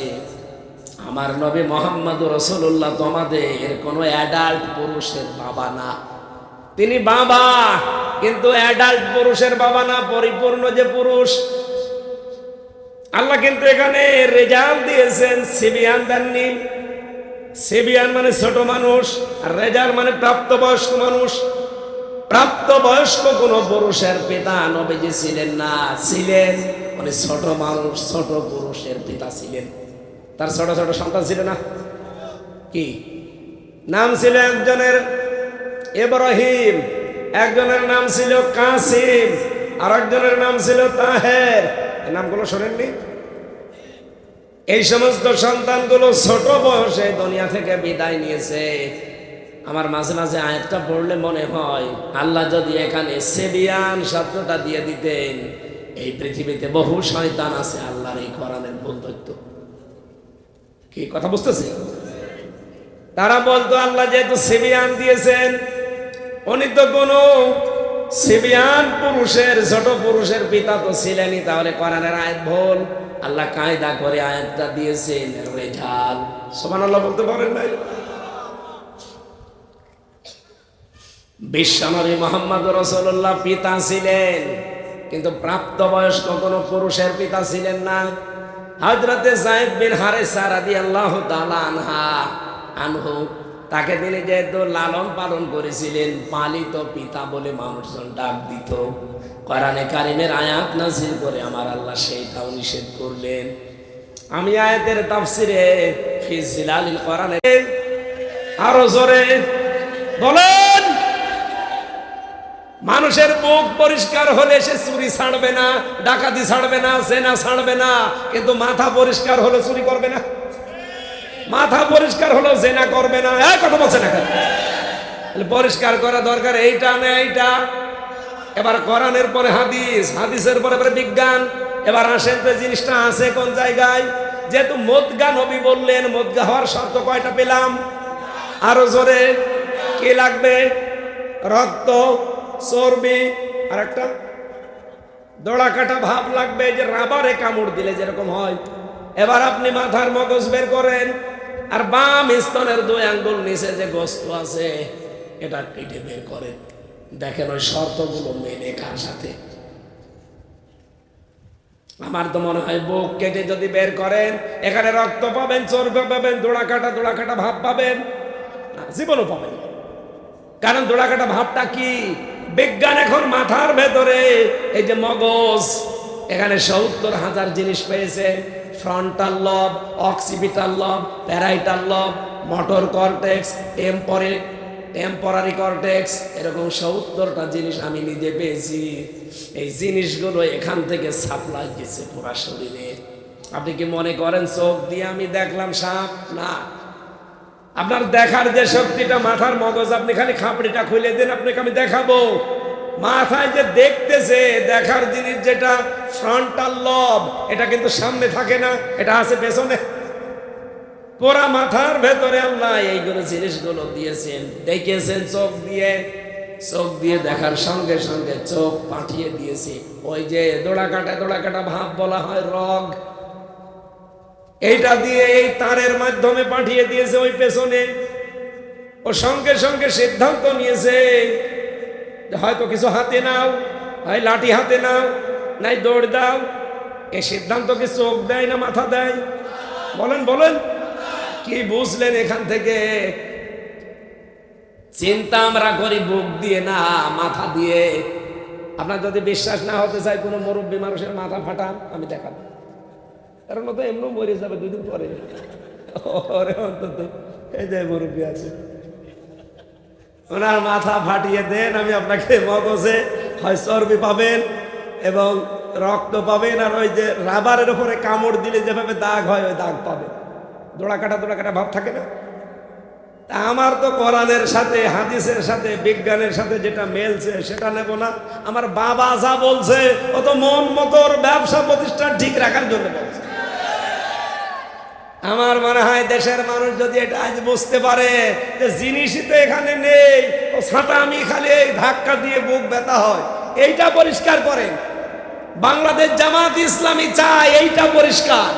আমার নবী মুহাম্মদ রাসূলুল্লাহ তোমাদের কোনো অ্যাডাল্ট পুরুষের বাবা না। তিনি বাবা, কিন্তু অ্যাডাল্ট পুরুষের বাবা না, পরিপূর্ণ যে পুরুষ। আল্লাহ কিন্তু এখানে রেজাল দিয়েছেন, সিবিয়ান দেননি। সিবিয়ান মানে ছোট মানুষ, আর রেজাল মানে প্রাপ্তবয়স্ক মানুষ। প্রাপ্তবয়স্ক কোন পুরুষের পিতা নবীজি ছিলেন না, ছিলেন মানে ছোট মানুষ, ছোট পুরুষের পিতা ছিলেন। তার ছোট ছোট সন্তান ছিল না? কি নাম ছিল? একজনের ইব্রাহিম, একজনের নাম ছিল কাসিম, আর একজনের নাম ছিল তাহের। এই নামগুলো শোনেননি? এই সমস্ত সন্তানগুলো ছোট বয়সে দুনিয়া থেকে বিদায় নিয়েছে। আমার মাঝে মাঝে আয়াতটা পড়লে মনে হয় আল্লাহ যদি এখানে সেবিয়ান শব্দটা দিয়ে দিতেন, এই পৃথিবীতে বহু শয়তান আছে আল্লাহর এই কোরআনের ভুল ধরত। কি কথা বুঝতেছে? তারা বলতো আল্লাহ যেহেতু সেবিয়ান দিয়েছেন, উনি তো কোনো সেবিয়ান পুরুষের, ছোট পুরুষের পিতা তো ছিলেনই, তাহলে কোরআনের আয়াত ভুল। আল্লাহ কায়দা করে আয়াতটা দিয়েছেন রেজাল। সুবহানাল্লাহ বলতে পারেন নাই? বিশ্বনবী মুহাম্মদ রাসূলুল্লাহ পিতা ছিলেন, কিন্তু প্রাপ্তবয়স্ক কোনো পুরুষের পিতা ছিলেন না। হযরতে যায়েদ বিন হারেসা রাদিয়াল্লাহু তাআলা আনহু, তাকে তিনি যেহেতু লালন পালন করেছিলেন, পালিত পিতা বলে মানুষজন ডাক দিত। কোরআনে কারিমের আয়াত নাযিল করে আমার আল্লাহ সেইটাও নিষেধ করলেন। আমি আয়াতের তাফসিরে ফি জিলালিল কোরআনে আরো জোরে বলেন, মানুষের মুখ পরিষ্কার হলে সে চুরি ছাড়বে না, ডাকাতি ছাড়বে না, জেনা ছাড়বে না, কিন্তু মাথা পরিষ্কার হলে চুরি করবে না, মাথা পরিষ্কার হলো জেনা করবে না। কথা বলছে না? পরিষ্কার করা দরকার এইটা না এইটা। এবার কোরআনের পরে হাদিস, হাদিসের পরে বিজ্ঞান। এবার আসেন তো জিনিসটা আছে কোন জায়গায়? যেহেতু মোদগা নবী বললেন, মোদগা হওয়ার শর্ত কয়টা পেলাম? আরো জোরে কি লাগবে? রক্ত, চর্বি, আর একটা দড়া কাটা ভাব লাগবে, যে রাবারে কামড় দিলে যেরকম হয়। এবার আপনি মাথার মগজ বের করেন, আর বাম স্তনের 2 আঙ্গুল নিচে যে গোস্ত আছে এটা কেটে বের করেন। দেখেন ওই শর্তগুলো মেনে কার সাথে? আমার তো মনে হয় বুক কেটে যদি বের করেন, এখানে রক্ত পাবেন, চর্বি পাবেন, দোড়া কাটা ভাব পাবেন, জীবনও পাবেন। কারণ দোড়া কাটা ভাবটা কি? বিজ্ঞান এখন মাথার ভেতরে এই যে মগজ, এখানে 70,000 জিনিস পেয়েছে। ফ্রন্টাল লব, অক্সিপিটাল লব, প্যারাইটাল লব, মোটর কর্টেক্স, টেম্পোরারি কর্টেক্স, এরকম 70টা জিনিস আমি নিজে পেয়েছি। এই জিনিসগুলো এখান থেকে সাপ্লাই দিচ্ছে পুরো শরীরে। আপনি কি মনে করেন চোখ দিয়ে আমি দেখলাম সাপ? না, আপনার দেখার যে শক্তিটা, মাথার মগজ, আপনি খালি খাপড়িটা খুলে দেন, আপনাকে আমি দেখাবো। মাথায় যে দেখতেছে, দেখার জিনিস যেটা ফ্রন্টাল লব, এটা কিন্তু সামনে থাকে না, এটা আছে পেছনে। পুরা মাথার ভেতরে আল্লাহ এইগুলো জিনিসগুলো দিয়েছেন, দেখেছেন চোখ দিয়ে। চোখ দিয়ে দেখার সঙ্গে সঙ্গে চোখ পাঠিয়ে দিয়েছে ওই যে দোড়া কাটা ভাব বলা হয় রগ, এইটা দিয়ে এই তারের মাধ্যমে পাঠিয়ে দিয়েছে ওই পেছনে। ও সঙ্গে সঙ্গে সিদ্ধান্ত নিয়েছে হয়তো কিছু হাতে নাও, হয় লাঠি হাতে নাও, নাই দৌড় দাও। এই সিদ্ধান্ত কি চোখ দেয় না মাথা দেয়? বলেন বলেন, কি বুঝলেন এখান থেকে? চিন্তা আমরা করি বুক দিয়ে না মাথা দিয়ে। আপনার যদি বিশ্বাস না হতে চাই, কোনো মুরব্বী মানুষের মাথা ফাটান, আমি দেখাবো। কারণ তো এমনি মরে যাবে 2 দিন পরে। ওরে অন্তত এই যে মুরব্বী আছে, ওনার মাথা ফাটিয়ে দেন, আমি আপনাকে মগজে হয় চর্বি পাবেন এবং রক্ত পাবেন, আর ওই যে রাবারের উপরে কামড় দিলে যেভাবে দাগ হয় ওই দাগ পাবেন। দোড়া কাটা ভাব থাকে না? আমার তো কোরআনের সাথে, হাদিসের সাথে, বিজ্ঞানের সাথে যেটা মেলছে সেটা নেব না। আমার বাবা যা বলছে ও তো মন মতোর ব্যবসা প্রতিষ্ঠান ঠিক রাখার জন্য বলছে। আমার মনে হয় দেশের মানুষ যদি এটা আজ বুঝতে পারে যে জিনিসই তো এখানে নেই, ও ছাতা আমি খালি ধাক্কা দিয়ে বুক ব্যথা হয়, এইটা পরিষ্কার করেন। বাংলাদেশ জামাত ইসলামী চায় এইটা পরিষ্কার।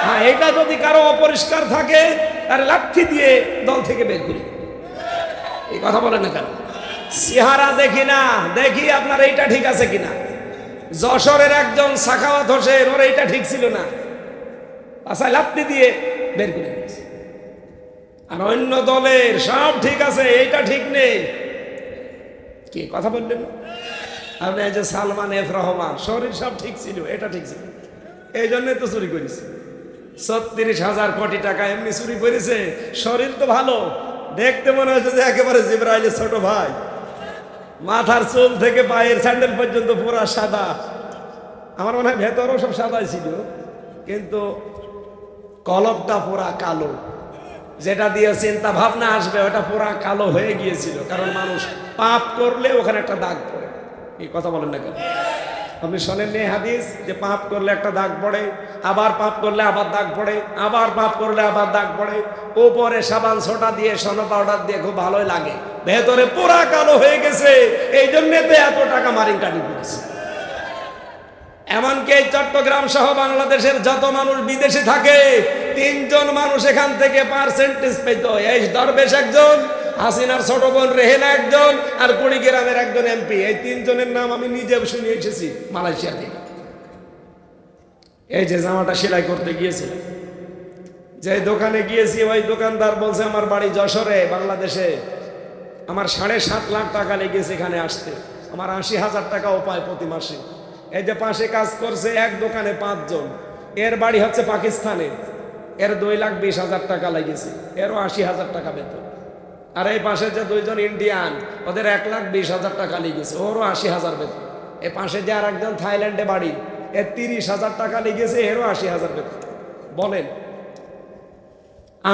হ্যাঁ, এটা যদি কারো অপরিষ্কার থাকে তার লাঠি দিয়ে দল থেকে বের করি। এই কথা বলেন না কেন? চেহারা দেখি না, দেখি আপনার এইটা ঠিক আছে কিনা। যশোরের একজন সাখাওয়াত হোসেন, ওর এইটা ঠিক ছিল না, আচ্ছা লাঠি দিয়ে বের করে দিয়েছে। আর অন্য দলের সব ঠিক আছে, এইটা ঠিক নেই। কি কথা বললেন আপনি? এই যে সালমান এফ রহমান, শরীর সব ঠিক ছিল, এটা ঠিক ছিল, এই জন্যই তো চুরি করেছে। 36,000 কোটি টাকা এমনি চুরি করেছে। শরীর তো ভালো, দেখতে মনে হচ্ছে যে একেবারে জিবরাইলের ছোট ভাই। মাথার চুল থেকে পায়ের স্যান্ডেল পর্যন্ত পুরা সাদা। আমার মনে হয় ভেতরও সব সাদাই ছিল, কিন্তু কলবটা পুরা কালো। যেটা দিয়ে চিন্তা ভাবনা আসবে ওটা পুরা কালো হয়ে গিয়েছিল, কারণ মানুষ পাপ করলে ওখানে একটা দাগ পড়ে। এই কথা বলেন না কেন? আপনি শোনেননি হাদিস যে পাপ করলে একটা দাগ পড়ে, আবার পাপ করলে আবার দাগ পড়ে, আবার পাপ করলে আবার দাগ পড়ে। উপরে সাবান সোটা দিয়ে, সোনো পাউডার দিয়ে খুব ভালোই লাগে, ভেতরে পুরা কালো হয়ে গেছে। এই জন্য তো এত টাকা মারিং কাটি করেছে। এমনকি এই চট্টগ্রাম সহ বাংলাদেশের যত মানুষ বিদেশে থাকে, 3 জন মানুষ এখান থেকে পার্সেন্টেজ পেত। এই দরবেশ একজন, হাসিনার ছোট বোন রেহেনা একজন, আর কুড়িগ্রামের একজন এমপি। এই 3 জনের নাম আমি নিজে শুনে এসেছি মালয়েশিয়া থেকে। এই যে জামাটা সেলাই করতে গিয়েছিলাম, যে দোকানে গিয়েছি, ওই দোকানদার বলছে আমার বাড়ি যশোরে, বাংলাদেশে। আমার 7.5 লাখ টাকা লেগেছে এখানে আসতে। আমার 80,000 টাকা উপায় প্রতি মাসে। এই যে পাশে কাজ করছে এক দোকানে 5 জন, এর বাড়ি হচ্ছে পাকিস্তানে, এর 2,20,000 টাকা লেগেছে, এরও 80,000 টাকা বেতন। আর এই পাশে যে 2 জন ইন্ডিয়ান, ওদের 1,20,000 টাকা লেগেছে, ওরও 80,000 বেতন। এই পাশে যে আর একজন থাইল্যান্ডে বাড়ি, এর 30,000 টাকা লেগেছে, এরও 80,000 বেতন। বলেন,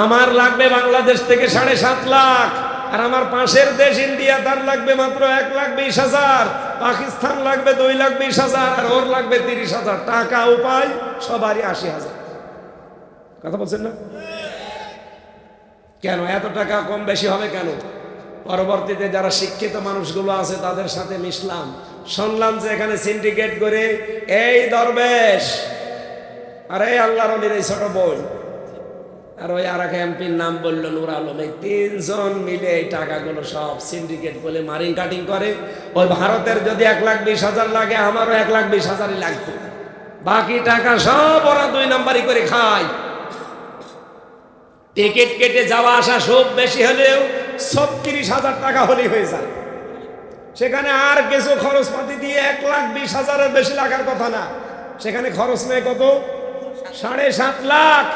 আমার লাগবে বাংলাদেশ থেকে 7.5 লাখ, আর আমার পাশের দেশ ইন্ডিয়া তার লাগবে মাত্র 1,20,000, পাকিস্তান লাগবে 2,20,000, আর ওর লাগবে 30,000 টাকা। উপায় সবারই 80,000। কথা বলছেন না কেন? এত টাকা কম বেশি হবে কেন? পরবর্তীতে যারা শিক্ষিত মানুষগুলো আছে তাদের সাথে মিশলাম, শুনলাম যে এখানে সিন্ডিকেট করে এই দরবেশ আর এই আল্লাহর ওলির এই ছোট বোন আর ওই আর এক এমপির নাম বললো নূর আলম, এই 3 জন মিলে এই টাকাগুলো সব সিন্ডিকেট বলে মারিং কাটিং করে। ওই ভারতের যদি 1,20,000 লাগে, আমারও 1,20,000 লাগতো। বাকি টাকা সব ওরা 2 নাম্বারই করে খায়। টিকিট কেটে যাওয়া আসা সব বেশি হলেও 36,000 টাকা হলেই হয়ে যায়। সেখানে আর কিছু খরচপাতি দিয়ে 1,20,000-এর বেশি লাগার কথা না, সেখানে খরচ নেই কত? 7.5 লাখ।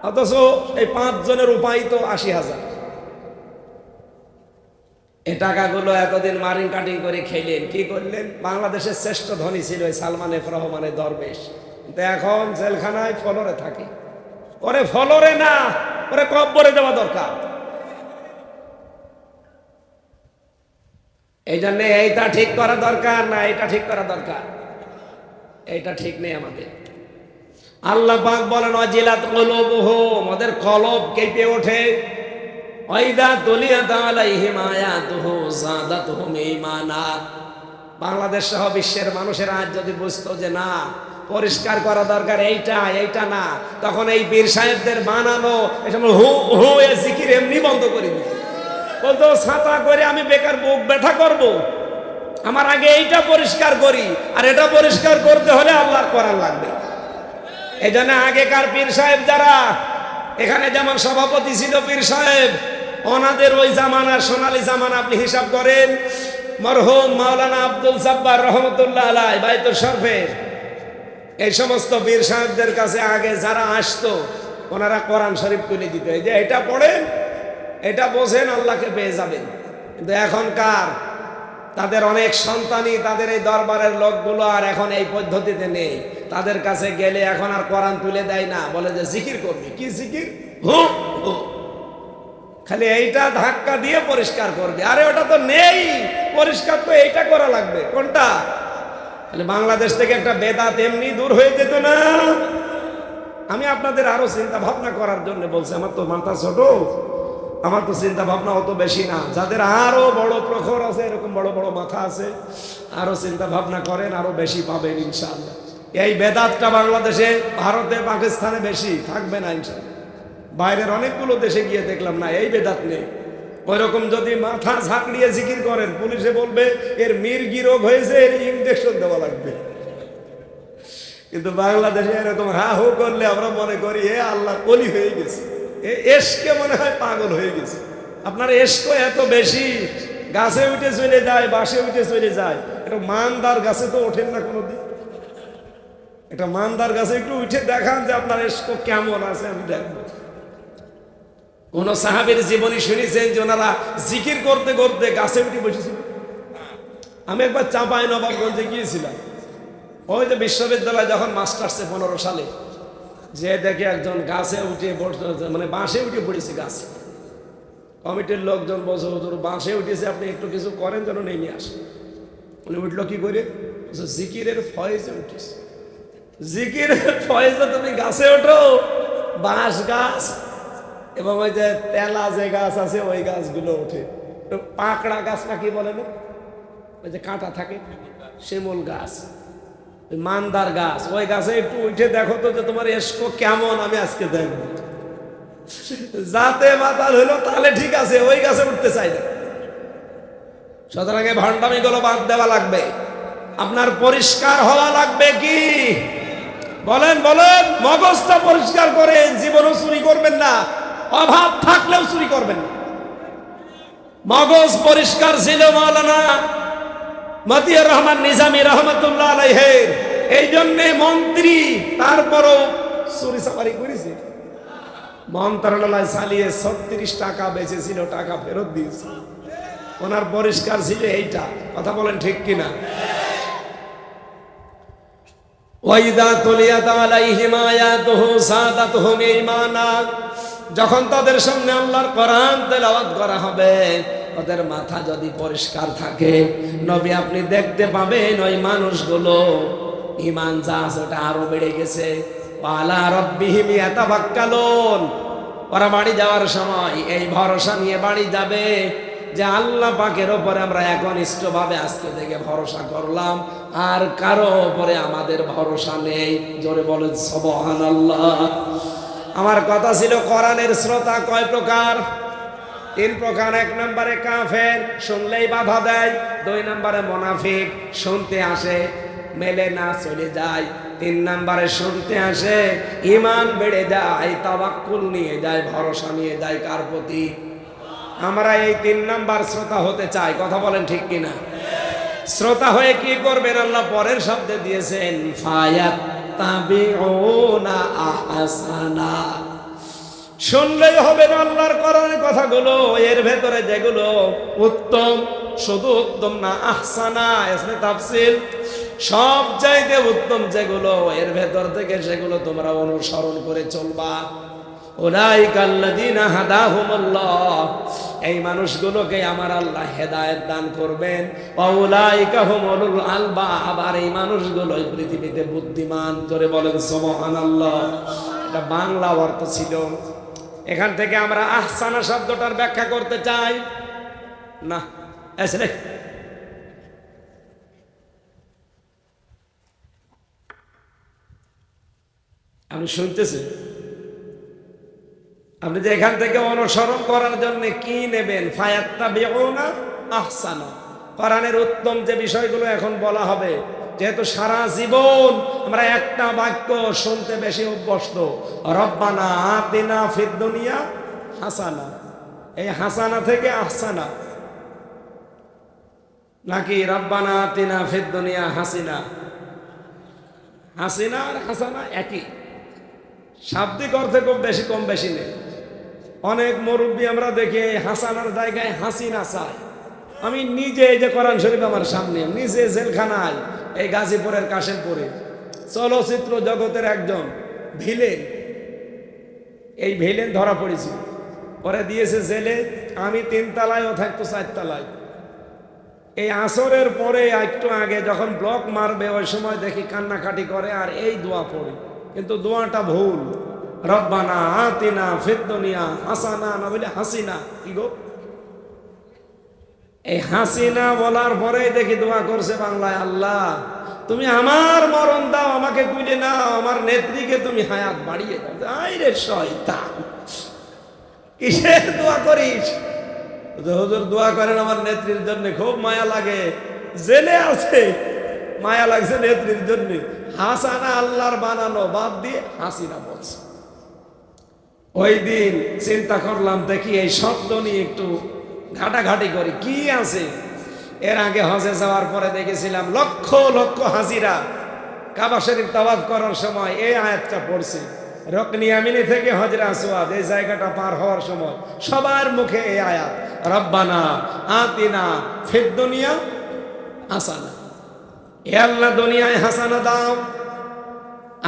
অথচ এই 5 জনের উপায় তো 80,000। এই টাকাগুলো এতদিন মারিং কাটিং করে খেলেন, কি করলেন? বাংলাদেশের শ্রেষ্ঠ ধনী ছিল ওই সালমান এফ রহমানের দরবেশ, কিন্তু এখন জেলখানায় ফলরে থাকে। ওরে ফলরে না, ওরে কব্বরে দেওয়া দরকার। এই জন্য এইটা ঠিক করা দরকার না, এটা ঠিক করা দরকার। এইটা ঠিক নেই আমাদের। আল্লাহ পাক বলেন ওয়াজিলাত কুলুবুহুম, ওদের কলব কেঁপে ওঠে। ওয়াইদা তুলিয়াত আলাইহিম আয়াতুহু যাদাতুহুম ঈমানা। বাংলাদেশ সহ বিশ্বের মানুষের আজ যদি বুঝতো যে না পরিষ্কার করা দরকার এইটা না, তখন এই পীর সাহেবদের বানানো এসব হু হু এ জিকির এমনি বন্ধ করে দিত। বলতো ছাতা করে আমি বেকার বুক ব্যথা করব, আমার আগে এইটা পরিষ্কার করি, আর এটা পরিষ্কার করতে হলে আল্লাহর কোরআন লাগবে। এই জন্য আগেকার পীর সাহেব যারা এখানে যেমন সভাপতি ছিল পীর সাহেব, ওনাদের ওই জামানার সোনালী জামানা আপনি হিসাব করেন, মরহুম মাওলানা আব্দুল জব্বার রহমতুল্লাহ আলাইহি বাইতুল শরফের এই সমস্ত পীর সাহেবদের কাছে আগে যারা আসতো ওনারা কোরআন শরীফ তুলে দিত, এই যে এটা পড়েন, এটা বোঝেন, আল্লাহকে পেয়ে যাবেন। কিন্তু এখনকার তাদের অনেক সন্তানই তাদের এই দরবারের লোকগুলো আর এখন এই পদ্ধতিতে নেই। তাদের কাছে গেলে এখন আর কোরআন তুলে দেয় না, বলে যে জিকির করবি। কি জিকির? হু হু, খালি এইটা ধাক্কা দিয়ে পরিষ্কার করবে। আরে ওটা তো নেই, পরিষ্কার তো এইটা করা লাগবে। কোনটা? তাহলে বাংলাদেশ থেকে একটা বেদাত এমনি দূর হয়ে যেত না। আমি আপনাদের আরো চিন্তা ভাবনা করার জন্য বলছি, আমার তো মাথা ছোট, আমার তো চিন্তা ভাবনা অত বেশি না। যাদের আরো বড় প্রখর আছে, এরকম বড় বড় মাথা আছে, আরো চিন্তা ভাবনা করেন, আরো বেশি পাবেন ইনশাআল্লাহ। এই বেদাতটা বাংলাদেশে, ভারতে, পাকিস্তানে বেশি থাকবে না ইনশাআল্লাহ। বাইরের অনেকগুলো দেশে গিয়ে দেখলাম না, এই বেদাত নেই। ওইরকম যদি মাথা ঝাঁকড়িয়ে জিকির করেন, পুলিশে বলবে এর মির্গি রোগ হয়েছে, এর ইনজেকশন দেওয়া লাগবে। কিন্তু বাংলাদেশে এরকম হা হু করলে আমরা মনে করি এ আল্লাহর ওলি হয়ে গেছে, এসকে মনে হয় পাগল হয়ে গেছে। আপনার এসক এত বেশি, গাছে উঠে চলে যায়, বাসে উঠে চলে যায়। এটা মানদার গাছে তো ওঠেন না কোনোদিন। এটা মানদার গাছে একটু উঠে দেখান যে আপনার এসক কেমন আছে, আমি দেখবো। কোন সাহাবীর জীবনী শুনেছেন যে ওনারা জিকির করতে করতে গাছে উঠে বসেছিল? আমি একবার চাঁপাই নবাবগঞ্জে গিয়েছিলাম, ওই যে বিশ্ববিদ্যালয় যখন মাস্টার্সে 15 সালে, যে দেখে একজন গাছে উঠে মানে বাঁশে উঠে পড়েছে গাছে। কমিটির লোকজন বলছে হুজুর বাঁশে উঠেছে, আপনি একটু কিছু করেন যেন নেমে আসে। উনি উঠলো কি করে? জিকিরের ফয়েজে উঠেছে। জিকিরের ফয়েজে তুমি গাছে ওঠো? বাঁশ গাছ এবং ওই যে তেলা যে গাছ আছে ওই গাছগুলো ওঠে। পাকড়া গাছ না কি বলে না, ওই যে কাঁটা থাকে, শিমুল গাছ, মানদার গাছ, ওই গাছে একটু উঠে দেখো তো যে তোমার এসকো কেমন, আমি আজকে দেখবো। যাতে মাতাল হলো তাহলে ঠিক আছে, ওই গাছে উঠতে চাই না। সুতরাং এই ভণ্ডামি গুলো বাদ দেওয়া লাগবে। আপনার পরিষ্কার হওয়া লাগবে। কি বলেন বলেন? মগজটা পরিষ্কার করেন, জীবনও চুরি করবেন না, অভাব থাকলেও চুরি করবেন না। মগজ পরিষ্কার ছিল মাওলানা মতিউর রহমান নিজামী রহমতুল্লাহ আলাইহির, এই জন্যে মন্ত্রী তারপরও চুরি চামারি করেছে। মন্ত্রণালয় চালিয়ে 36 টাকা বেঁচেছিল, টাকা ফেরত দিয়েছে। ওনার পরিষ্কার ছিল এইটা। কথা বলেন ঠিক কিনা? ওয়াইদা তুলিয়াত আলাইহিম আয়াতুহু যাদাতুহুম ঈমানা, যখন তাদের সামনে আল্লাহর কোরআন তেলাওয়াত করা হবে, ওদের মাথা যদি পরিষ্কার থাকে, নবী আপনি দেখতে পাবেন ওই মানুষগুলো ঈমান যা আছে ওটা আরো বেড়ে গেছে। ওয়ালা রাব্বিহিম ইয়াতাওয়াক্কালুন, ওরা বাড়ি যাওয়ার সময় এই ভরসা নিয়ে বাড়ি যাবে যে আল্লাহ পাকের ওপরে আমরা একনিষ্ঠভাবে আজকে থেকে ভরসা করলাম, আর কারো ওপরে আমাদের ভরসা নেই। জোরে বলেন সুবহানাল্লাহ। আমার কথা ছিল কোরআনের শ্রোতা কয় প্রকার? 3 প্রকার। 1 নম্বরে কাফের, শুনলেই বাধা দেয়। 2 নম্বরে মুনাফিক, শুনতে আসে মেলে না চলে যায়। 3 নম্বরে শুনতে আসে ঈমান বেড়ে যায়, তাওয়াক্কুল নিয়ে যায়, ভরসা নিয়ে যায় কার প্রতি? আমরা এই 3 নাম্বার শ্রোতা হতে চাই। কথা বলেন ঠিক কিনা? শ্রোতা হয়ে কি করবেন? আল্লাহ পরের শব্দে দিয়েছেন ফায়াত্তাবিউনা আহসানা। শুনলেই হবে না আল্লাহর কোরআনের কথাগুলো, এর ভেতরে যেগুলো উত্তম, শুধু উত্তম না, আহসানা ইসমে তাফসীল, সব চাইতে উত্তম যেগুলো, এর ভেতর থেকে সেগুলো তোমরা অনুসরণ করে চলবা। উলাইকাল্লাযীনা হাদাহুমুল্লাহ, এই মানুষগুলোকে আমার আল্লাহ হেদায়েত দান করবেন। ওয়া উলাইকা হুমুল আলবাব, আর এই মানুষগুলোই পৃথিবীতে বুদ্ধিমান। জোরে বলেন সুবহানাল্লাহ। এটা বাংলা অর্থ ছিল। এখান থেকে আমরা আহসানা শব্দটার ব্যাখ্যা করতে চাই না। আসলে আপনি শুনতেছেন, আপনি যে এখান থেকে অনুসরণ করার জন্য কি নেবেন? ফায়াত্তাবিউনা আহসানা, কোরআনের উত্তম যে বিষয়গুলো এখন বলা হবে। যেহেতু সারা জীবন আমরা একটা বাক্য শুনতে বেশি অভ্যস্ত, রব্বানা আতিনা ফিদ দুনিয়া হাসানা। এই হাসানা থেকে আহসানা, নাকি রব্বানা আতিনা ফিদ দুনিয়া হাসিনা? হাসিনা আর হাসানা একই, শাব্দিক অর্থে খুব বেশি কম বেশি নেই। অনেক মুরব্বী আমরা দেখি এই হাসানার জায়গায় হাসিনা চায়। আমি নিজে, এই যে কোরআন শরীফ আমার সামনে, নিজে জেলখানায় এই গাজীপুরের কাশেমপুরে চলচ্চিত্র জগতের একজন ভিলেন, এই ভিলেন ধরা পড়েছিল, পরে দিয়েছে জেলে। আমি 3 তলায়, ও থাকতো 4 তলায়। এই আসরের পরে একটু আগে যখন ব্লক মারবে, ওই সময় দেখি কান্নাকাটি করে আর এই দোয়া পড়ে, কিন্তু দোয়াটা ভুল। রব্বানা আতিনা ফিদ দুনিয়া হাসানা না বলে হাসিনা। কি গো, এই হাসিনা বলার পরেই দেখি দোয়া করছে বাংলায়, আল্লাহ তুমি আমার মরণ দাও, আমাকে তুলে নাও, আমার নেত্রীকে তুমি হায়াত বাড়িয়ে দাও। আই রে শয়তান, কিসের দোয়া করিস? হুজুর দোয়া করেন আমার নেত্রীর জন্য, খুব মায়া লাগে, জেলে আছে, মায়া লাগছে নেত্রীর জন্য। হাসানা আল্লাহর বানানো, বাদ দিয়ে হাসিনা বলছে। ওই দিন চিন্তা করলাম, দেখি এই শব্দ নিয়ে একটু ঘাটাঘাটি করি কি আছে। এর আগে হজে যাওয়ার পরে দেখেছিলাম লক্ষ লক্ষ হাজিরা কাবা শরীফ তাওয়াফ করার সময় এই আয়াতটা পড়ছে। রকনি আমিনি থেকে হজরে আসওয়াদ এই জায়গাটা পার হওয়ার সময় সবার মুখে এই আয়াত, রব্বানা আতিনা ফিদ দুনিয়া হাসানা। হে আল্লাহ দুনিয়ায় হাসানা দাও।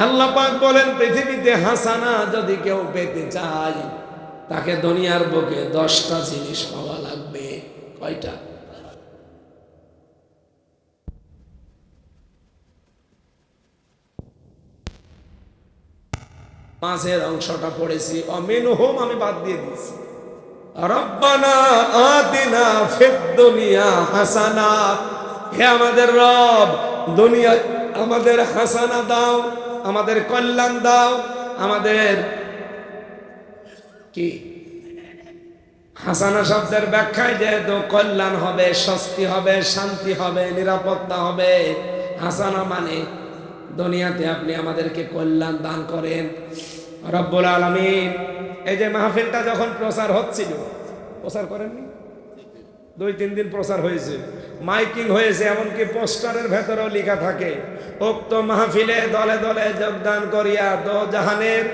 আল্লাহ পাক বলেন, পৃথিবীতে হাসানা যদি কেউ পেতে চায়, তাকে দুনিয়ার বুকে 10টা জিনিস পাওয়া লাগবে। কয়টা? পাঁচের অংশটা পড়েছি, অমিনহুম আমি বাদ দিয়ে দিয়েছি। রব্বানা আতিনা ফিদ দুনিয়া হাসানা, হে আমাদের রব, দুনিয়ায় আমাদের হাসানা দাও, আমাদের কল্যাণ দাও। আমাদের কি হাসানা শব্দের ব্যাখ্যায় যেহেতু কল্যাণ হবে, স্বস্তি হবে, শান্তি হবে, নিরাপত্তা হবে। হাসানা মানে দুনিয়াতে আপনি আমাদেরকে কল্যাণ দান করেন রব্বুল আলামিন। এই যে মাহফিলটা যখন প্রচার হচ্ছিল, প্রচার করেননি, 2-3 দিন প্রচার হয়েছে, মাইকিং হয়েছে, এমনকি পোস্টারের ভেতরেও লেখা থাকে, উক্ত মাহফিলে দলে দলে যোগদান করিয়া দো জাহানের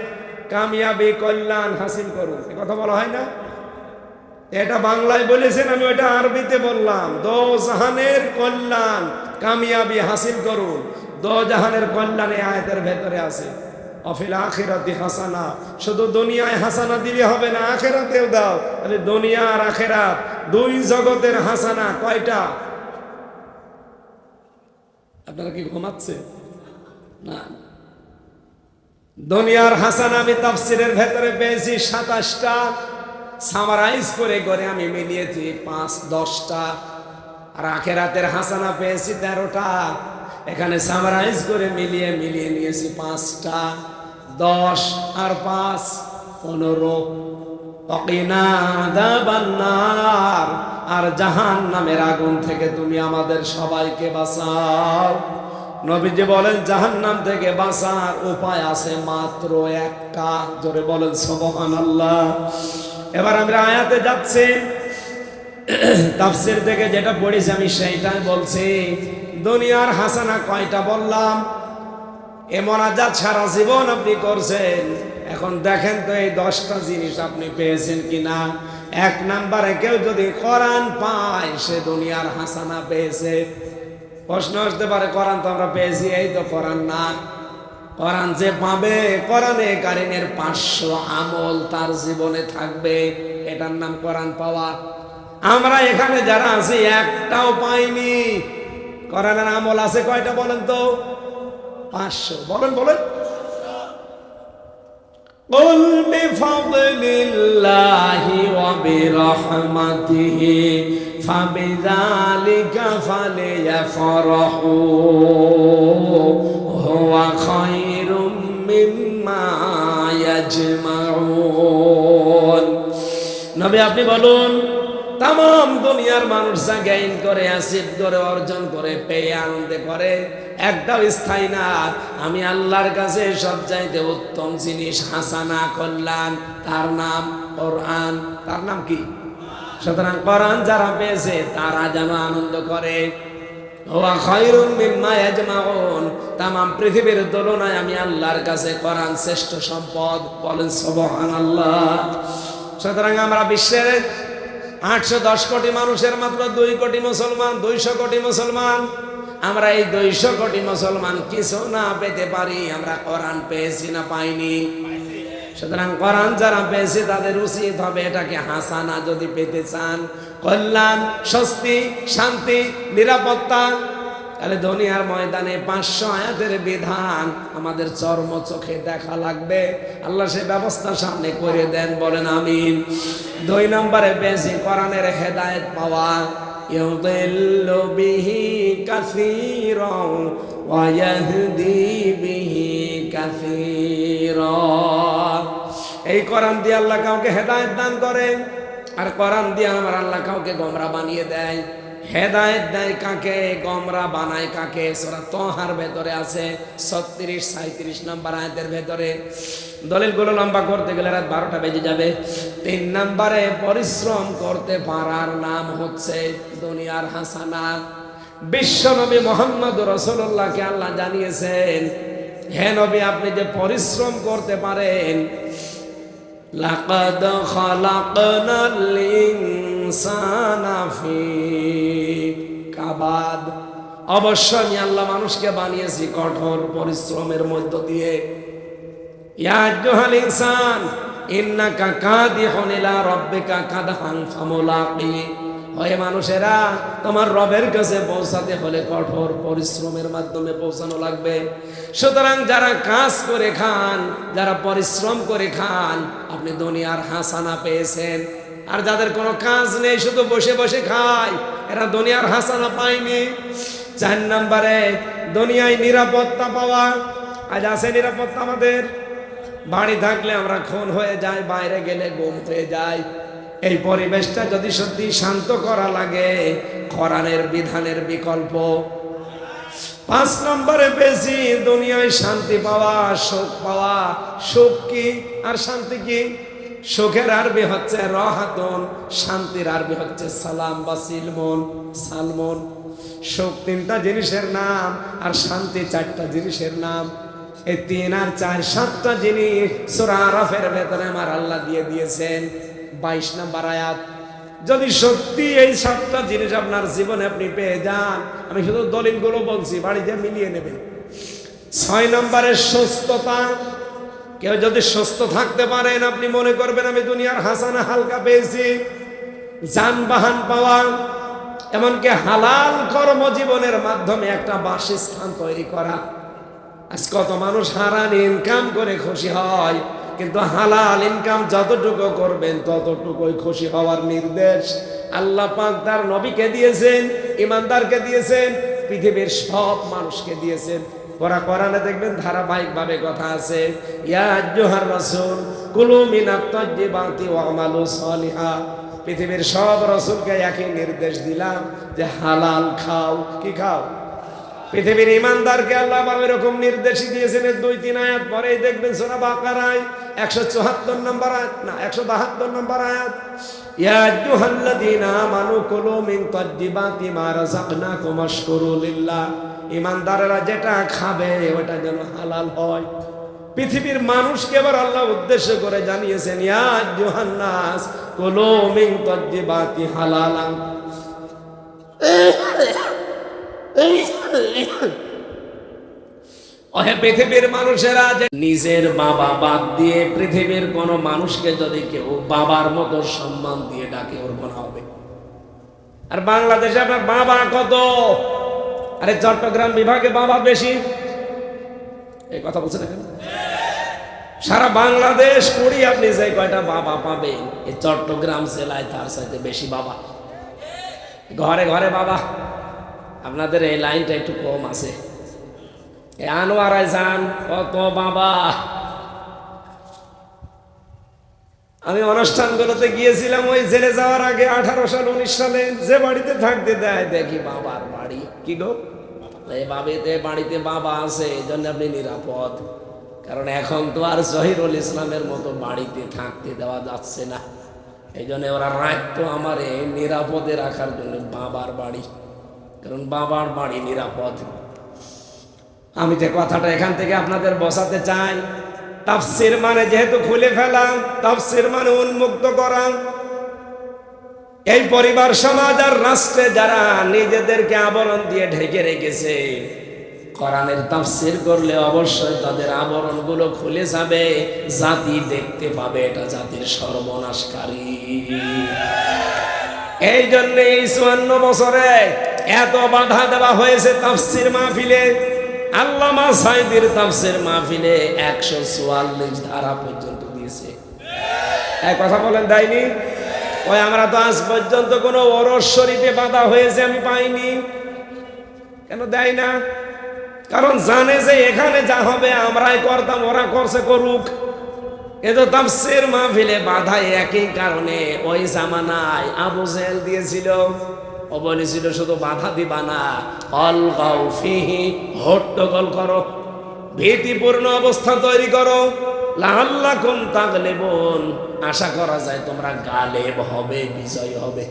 কামিয়াবি কল্যাণ হাসিল করুন। এ কথা বলা হয় না? এটা বাংলায় বলেছেন, আমি ওটা আরবিতে বললাম। দো জাহানের কল্যাণ কামিয়াবি হাসিল করুন। দো জাহানের কল্যাণ এই আয়াতের ভেতরে আছে। অফিল আখিরাতি হাসানা, শুধু দুনিয়ায় হাসানা দিলে হবে না, আখিরাতেও দাও। তাহলে দুনিয়া আর আখিরাত 2 জগতের হাসানা কয়টা? আপনারা কি ঘুমাচ্ছে না? দুনিয়ার হাসানা আমি তাফসিরের ভেতরে পেয়েছি 27টা, সামারাইজ করে করে আমি মিলিয়েছি 5-10টা। আর আখিরাতের হাসানা পেয়েছি 13টা, এখানে সামারাইজ করে মিলিয়ে মিলিয়ে নিয়েছি 5টা। 10 আর 5 15। ওয়াকিনা আযাবান্নার, আর জাহান্নামের আগুন থেকে তুমি আমাদের সবাইকে বাঁচাও। নবীজি বলেন জাহান্নাম থেকে বাঁচার উপায় আছে মাত্র একটা। জোরে বলেন সুবহানাল্লাহ। এবার আমরা আয়াতে যাচ্ছি, তাফসীর থেকে যেটা পড়েছি আমি সেইটাই বলছি। দুনিয়ার হাসানা কয়টা বললাম? এ মোনাজাত সারা জীবন আপনি করছেন, এখন দেখেন তো এই 10টা জিনিস আপনি পেয়েছেন কিনা। 1 নম্বরে কেউ যদি কোরআন পায়, সে দুনিয়ার হাসানা পেয়েছে। প্রশ্ন আসতে পারে, কোরআন তো আমরা পেয়েছি, এই তো কোরআন না। কোরআন যে পাবে, কোরআনে কারিমের 500 আমল তার জীবনে থাকবে, এটার নাম কোরআন পাওয়া। আমরা এখানে যারা আছি একটাও পাইনি। কোরআনের আমল আছে কয়টা বলেন তো? 500। বলেন বলেন। قل بفضل الله وبرحمته فبذلك فليفرحوا هو خير مما يجمعون। নবী আপনি বলুন, তাম দুনিয়ার মানুষ যা জ্ঞান করে, আসিফ করে, অর্জন করে, পেয়ে আনন্দে করে, একটাও স্থায়ী না। আমি আল্লাহর কাছে সবচাইতে উত্তম জিনিস, হাসানা, কল্যাণ, তার নাম কোরআন। তার নাম কি? সুতরাং কোরআন যারা পেয়েছে তারা যেন আনন্দ করে। ওয়া খায়রুম মিম্মা ইয়াজমাউন, তামাম পৃথিবীর তুলনায় আমি আল্লাহর কাছে কোরআন শ্রেষ্ঠ সম্পদ। বলেন সুবহানাল্লাহ। সুতরাং আমরা বিশ্বের 810 কোটি মানুষের মাত্র 2 কোটি মুসলমান, 200 কোটি মুসলমান। আমরা এই 200 কোটি মুসলমান কিছু না পেতে পারি, আমরা কোরআন পেয়েছি না পাইনি? সুতরাং কোরআন যারা পেয়েছে তাদের উচিত হবে এটাকে হাসানা যদি পেতে চান, কল্যাণ, স্বস্তি, শান্তি, নিরাপত্তা, তাহলে দুনিয়ার ময়দানে 500 আয়াতের বিধান আমাদের চর্ম চোখে দেখা লাগবে। আল্লাহ সে ব্যবস্থা সামনে করে দেন, বলেন আমিন। 2 নম্বরে বেশি কোরআনের হেদায়েত পাওয়া। ইউদিল্লু বিহি কাসীরান ওয়া ইয়াহদি বিহি কাসীরান। এই কোরআন দিয়ে আল্লাহ কাউকে হেদায়েত দান করেন, আর কোরআন দিয়ে আমার আল্লাহ কাউকে গোমরা বানিয়ে দেয়। হেদায়েত দেয় কাকে, গোমরা বানায় কাকে? সূরা তাহার ভেতরে আছে 36, 37 নম্বর আয়াতের ভেতরে। দলিলগুলো লম্বা করতে গেলে রাত 12টা বেজে যাবে। 3 নম্বরে পরিশ্রম করতে পারার নাম হচ্ছে দুনিয়ার হাসানা। বিশ্ব নবী মুহাম্মদ রাসূলুল্লাহকে আল্লাহ জানিয়েছেন, হে নবী আপনি যে পরিশ্রম করতে পারেন, লাকাদ খালাকনাল ইনসানা ফি কাবাদ, অবশ্যই আমি আল্লাহ মানুষকে বানিয়েছি কঠোর পরিশ্রমের মধ্য দিয়ে। ইয়া আইয়ুহাল ইনসান ইন্নাকা কাদিহুন ইলা রাব্বিকা কাদহান ফামুলাকি। হয় মানুষেরা, তোমার রবের কাছে পৌঁছাতে হলে কঠোর পরিশ্রমের মাধ্যমে পৌঁছানো লাগবে। সুতরাং যারা কাজ করে খান, যারা পরিশ্রম করে খান, আপনি দুনিয়ার হাসানা পেয়েছেন। আর যাদের কোনো কাজ নেই, শুধু বসে বসে খায়, এরা দুনিয়ার হাসানা পায়নি। 4 নম্বরে দুনিয়ায় নিরাপত্তা পাওয়া। আজ আছে নিরাপত্তা আমাদের? বাড়ি থাকলে আমরা খুন হয়ে যাই, বাইরে গেলে গুম হয়ে যায়। এই পরিবেশটা যদি সত্যি শান্ত করা লাগে, কোরআনের বিধানের বিকল্প। 5 নম্বরে বেশি দুনিয়ায় শান্তি পাওয়া, সুখ পাওয়া। সুখ কি আর শান্তি কি? সুখের আরবি হচ্ছে রাহাতুন, শান্তির আরবি হচ্ছে সালাম বা সিলমন, সালমন। সুখ 3টা জিনিসের নাম, আর শান্তি 4টা জিনিসের নাম। এই 3 আর 4 7টা জিনিস সূরা আরাফের ভেতরে আমার আল্লাহ দিয়ে দিয়েছেন। 22 নম্বর আয়াত। যদি সত্যি এই 7টা জিনিস আপনার জীবনে আপনি পেয়ে যান, আমি শুধু দলিলগুলো বলছি, বাড়িতে মিলিয়ে নেবেন। 6 নম্বরের সুস্থতা। কেউ যদি সুস্থ থাকতে পারেন, আপনি মনে করবেন আমি দুনিয়ার হাসানা হালকা পেয়েছি। যানবাহন পাওয়া, এমনকি হালাল কর্মজীবনের মাধ্যমে একটা বাসস্থান তৈরি করা। আজ কত মানুষ হারাম ইনকাম করে খুশি হয়, কিন্তু হালাল ইনকাম যতটুকু করবেন ততটুকুই খুশি হওয়ার নির্দেশ আল্লাহ পাক তার নবীকে দিয়েছেন, ইমানদারকে দিয়েছেন, পৃথিবীর সব মানুষকে দিয়েছেন। কোরআনে দেখবেন ধারাবাহিকভাবে কথা আছে, ইয়া আইয়ুহার রাসূল কুলু মিনাত তাইয়্যিবাতি ওয়া আমালু সালিহা। পৃথিবীর সব রাসূলকে একই নির্দেশ দিলাম যে হালাল খাও। কি খাও? পৃথিবীর ইমানদারকে আল্লাহ আবার এরকম নির্দেশই দিয়েছেন। 2-3 আয়াত পরেই দেখবেন সূরা বাকারায় 174 নম্বর আয়াত, না 172 নম্বর আয়াত, ইয়া আইয়ুহাল্লাযীনা আমানু কুলু মিন তাইয়্যিবাতি মা রাযাকনাকুম ওয়াশকুরু লিল্লাহ। ইমানদারেরা যেটা খাবে ওটা যেন হালাল হয়। পৃথিবীর মানুষকে এবার আল্লাহ উদ্দেশ্য করে জানিয়েছেন, ইয়া আইয়ুহান নাস কুলু মিন তাইয়্যিবাতি হালালান। ওহে পৃথিবীর মানুষেরা, যে নিজের বাবা বাদ দিয়ে পৃথিবীর কোন মানুষকে যদি কেউ বাবার মতো সম্মান দিয়ে ডাকে, ওর গোনা হবে। আর বাংলাদেশে আপনার বাবা কত? আরে চট্টগ্রাম বিভাগে বাবা বেশি। এই কথা বলছেন কেন? সারা বাংলাদেশ করি আপনি যে কয়টা বাবা পাবেন, এই চট্টগ্রাম জেলায় তার সাথে বেশি বাবা। ঘরে ঘরে বাবা। আপনাদের এই লাইনটা একটু কম আছে। আনোয়ারায় যান, কত বাবা। আমি অনুষ্ঠানগুলোতে গিয়েছিলাম ওই জেলে যাওয়ার আগে 18 সাল 19 সালে, যে বাড়িতে থাকতে দেয় দেখি বাবার বাড়ি। কি গো, এই বাড়িতে বাবা আছে, এই জন্য আপনি নিরাপদ। কারণ এখন তো আর জহিরুল ইসলামের মতো বাড়িতে থাকতে দেওয়া যাচ্ছে না। এই জন্য ওরা রাখতো আমারে নিরাপদে রাখার জন্য বাবার বাড়ি, কারণ বাবার বাড়ি নিরাপদ। আমি যে কথাটা এখান থেকে আপনাদের বসাতে চাই, তাফসীর মানে যেহেতু খুলে ফেলা, তাফসীর মানে উন্মুক্ত করা। এই পরিবার, সমাজ আর রাষ্ট্রে যারা নিজেদেরকে আবরণ দিয়ে ঢেকে রেখেছে, কোরআনের তাফসীর করলে অবশ্যই তাদের আবরণগুলো খুলে যাবে, জাতি দেখতে পাবে এটা জাতির সর্বনাশকারী। এই জন্য 54 বছরে এত বাধা দেওয়া হয়েছে তাফসীর মাহফিলে। আল্লামা সাঈদীর তাফসীর মাহফিলে 144 ধারা পর্যন্ত দিয়েছে। এক কথা বলেন, দেয়নি? ওই আমরা তো আজ পর্যন্ত কোনো ওরস শরীফে বাধা হয়েছে আমি পাইনি। কেন দেয় না? কারণ জানে যে এখানে যা হবে আমরাই করতাম, ওরা করছে করুক। কিন্তু তাফসীর মাহফিলে বাধা একই কারণে। ওই জামানায় আবু জেহেল দিয়েছিল, ও বলেছিল শুধু বাধা দিবা না, অলগাউ ফিহি, হট্টগোল করো, ভীতিপূর্ণ অবস্থা তৈরি করো, লাআল্লাকুম তাগলিবুন, আশা করা যায় তোমরা গালেব হবে, বিজয় হবে।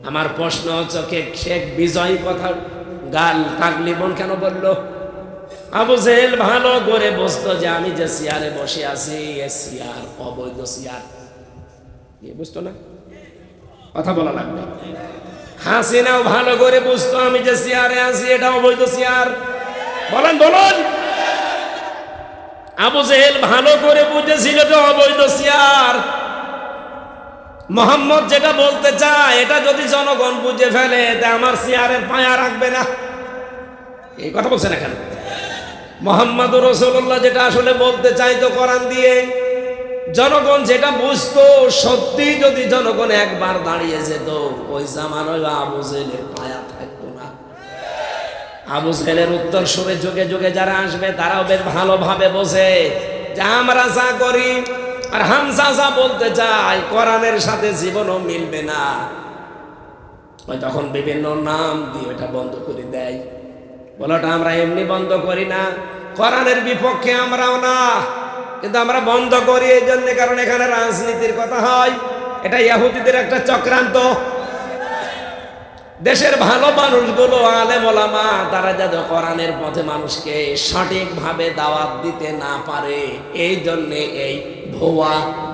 আমার প্রশ্ন হচ্ছে, শেখ বিজয় কথা গাল তাগলিবুন কেন বললো? আবু জেহেল ভালো করে বুঝতো যে আমি যে চেয়ারে বসে আছি এ চেয়ার অবৈধ চেয়ার। বুঝতো না? কথা বলা লাগবে। হাসিনাও ভালো করে বুঝতো আমি যে চেয়ারে আছি এটা অবৈধ চেয়ার। বলেন বলুন। আবু জেহেল ভালো করে বুঝেছিল যে অবৈধ চেয়ার। মোহাম্মদ যেটা বলতে চায় এটা যদি জনগণ বুঝে ফেলে, তা আমার চেয়ারের পায়া রাখবে না। এই কথা বলছে না কেন? মুহাম্মদুর রাসূলুল্লাহ যেটা আসলে বলতে চাইতো কোরআন দিয়ে, জনগণ যেটা বুঝতো, সত্যি যদি জনগণ একবার দাঁড়িয়ে যেত, ওই জামানায় আবু জেহেলের পায়া থাকতো না। আবু জেহেলের উত্তর সুরে যুগে যুগে যারা আসবে তারাও বেশ ভালোভাবে বোঝে যে আমরা যা করি আর হামজা যা বলতে চাই কোরআনের সাথে জীবনও মিলবে না। ওই তখন বিভিন্ন নাম দিয়ে এটা বন্ধ করে দেয়। বলাটা আমরা এমনি বন্ধ করি না, কোরআনের বিপক্ষে আমরাও না, কিন্তু আমরা বন্ধ করি এই জন্য কারণ এখানে রাজনীতির কথা হয়। এটা ইহুদিদের একটা চক্রান্ত। দেশের ভালো মানুষগুলো, আলেম ওলামা, তারা যাতে কোরআনের পথে মানুষকে সঠিকভাবে দাওয়াত দিতে না পারে, এই জন্যে এই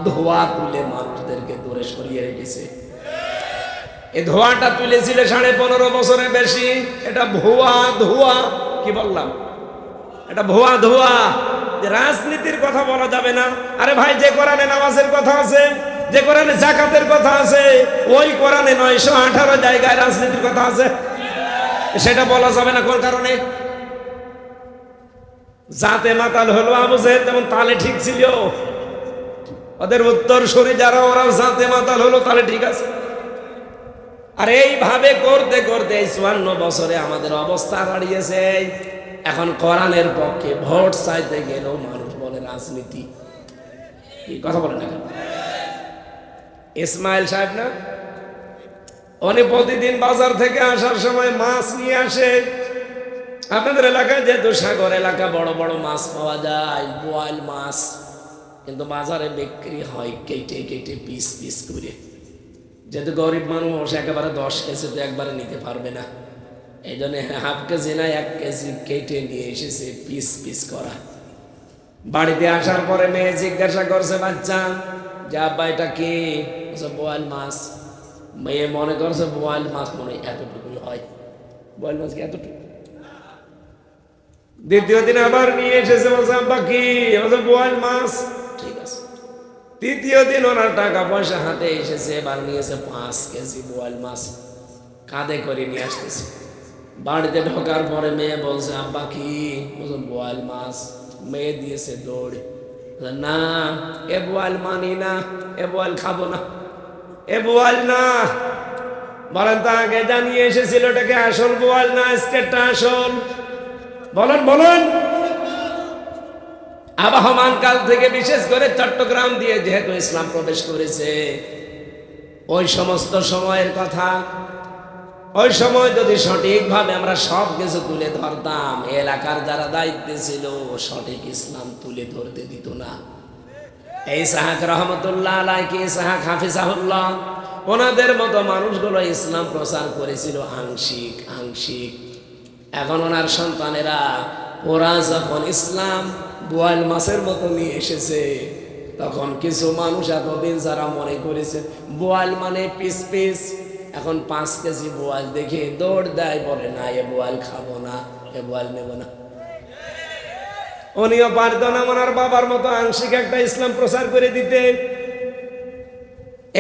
ধোয়া তুলে মানুষদেরকে দূরে সরিয়ে রেখেছে। এই ধোঁয়াটা তুলেছিল 15.5 বছরে বেশি। এটা ধোঁয়া, কি বললাম? এটা ধোঁয়া। রাজনীতির কথা বলা যাবে না। আরে ভাই, যে কোরআনে নামাজের কথা আছে, যে কোরআনে যাকাতের কথা আছে, ওই কোরআনে 918 জায়গায় রাজনীতির কথা আছে। সেটা বলা যাবে না কোন কারণে? জাতে মাতাল হলো আবু জেহেল, তেমন তালে ঠিক ছিল। ওদের উত্তর সরি যারা, ওরাও জাতে মাতাল হলো, তালে ঠিক আছে। আর এইভাবে করতে করতে 54 বছরে আমাদের অবস্থা দাঁড়িয়েছে। এখন কোরআনের পক্ষে ভোট চাইতে গেলেও মানুষ বলে রাজনীতি। কি কথা বলে না? ইসমাইল সাহেব না, উনি প্রতিদিন বাজার থেকে আসার সময় মাছ নিয়ে আসে। আপনাদের এলাকায় যেহেতু সাগর এলাকা, বড় বড় মাছ পাওয়া যায়, বোয়াল মাছ, কিন্তু বাজারে বিক্রি হয় কেটে কেটে পিস পিস করে। যেহেতু গরিব মানুষ একেবারে 10 কেজি তো একবারে নিতে পারবে না, এই জন্য হাফ কেজি না 1 কেজি কেটে নিয়ে এসেছে পিস পিস করা। বাড়িতে আসার পরে মেয়ে জিজ্ঞাসা করছে বাচ্চা যে আব্বা এটা কি? বোয়াল মাছ। মেয়ে মনে করছে বোয়াল মাছ মনে এতটুকুই হয়। বোয়াল মাছ কি এতটুকু? দ্বিতীয় দিন আবার নিয়ে এসেছে, বলছে আব্বা কি? বলছে বোয়াল মাছ। ঠিক আছে। তৃতীয় দিন ওনার টাকা পয়সা হাতে এসেছে, এবার নিয়েছে 5 কেজি বোয়াল মাছ, কাঁধে করে নিয়ে আসতেছে। বাড়িতে ঢোকার পরে মেয়ে বলছে আব্বা কি? বলছে বোয়াল মাছ। মেয়ে দিয়েছে দৌড়, না এ বোয়াল মানি না, এ বোয়াল খাবো না, এ বোয়াল না। বলেন তো আগে জানিয়ে এসেছিল এটাকে আসল বোয়াল না স্কেটটা আসল? বলেন বলেন। আবহমান কাল থেকে বিশেষ করে চট্টগ্রাম দিয়ে যেহেতু ইসলাম প্রবেশ করেছে, ওই সমস্ত সময়ের কথা, ওই সময় যদি সঠিকভাবে আমরা সব কিছু তুলে ধরতাম, এলাকার যারা দায়িত্বে ছিল সঠিক ইসলাম তুলে ধরতে দিত না। এই ইসহাক রহমতুল্লাহ আলাইহি, ইসহাক হাফিজাহুল্লাহ, ওনাদের মতো মানুষগুলো ইসলাম প্রচার করেছিল আংশিক আংশিক। এখন ওনার সন্তানেরা ওরা যখন ইসলাম বোয়াল মাছের মতো নিয়ে এসেছে, তখন কিছু মানুষ এতদিন যারা মনে করেছে বোয়াল মানে পিস পিস, এখন 5 কেজি বোয়াল দেখে দৌড় দেয়, বলে না এ বোয়াল খাবো না, এ বোয়াল নেব না। উনিও পারত না ওনার বাবার মতো আংশিক একটা ইসলাম প্রচার করে দিতে।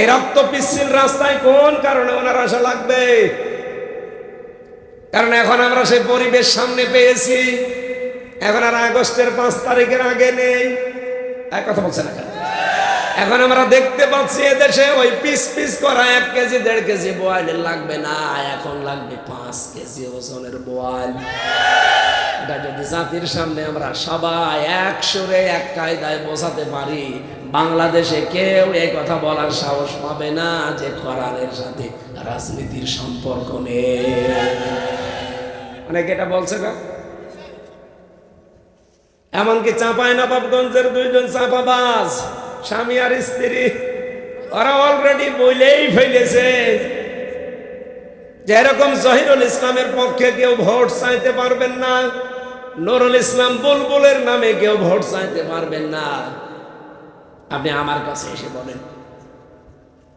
এই রক্ত পিচ্ছিল রাস্তায় কোন কারণে ওনার আশা লাগবে? কারণ এখন আমরা সেই পরিবেশ সামনে পেয়েছি। এখন আর আগস্টের 5 তারিখের আগে নেই। এক কথা বলছে না কেন? এখন আমরা দেখতে পাচ্ছি এদেশে ওই পিস পিস করা 1 কেজি 1.5 কেজি বোয়াল লাগবে না, এখন লাগবে 5 কেজি ওজনের বোয়াল। এটা যদি জাতির সামনে আমরা সবাই এক সুরে এক কায়দায় বোঝাতে পারি, বাংলাদেশে কেউ এই কথা বলার সাহস পাবে না যে কোরআনের সাথে রাজনীতির সম্পর্ক নেই। অনেকে এটা বলছে না। এমনকি চাঁপাইনবাবগঞ্জের 2 জন চাঁপাবাজ, স্বামী আর স্ত্রী, ওরা অলরেডি বলেই ফেলেছে যে এরকম জহিরুল ইসলামের পক্ষে কেউ ভোট চাইতে পারবেন না, নুরুল ইসলাম বুলবুলের নামে কেউ ভোট চাইতে পারবেন না। আপনি আমার কাছে এসে বলেন।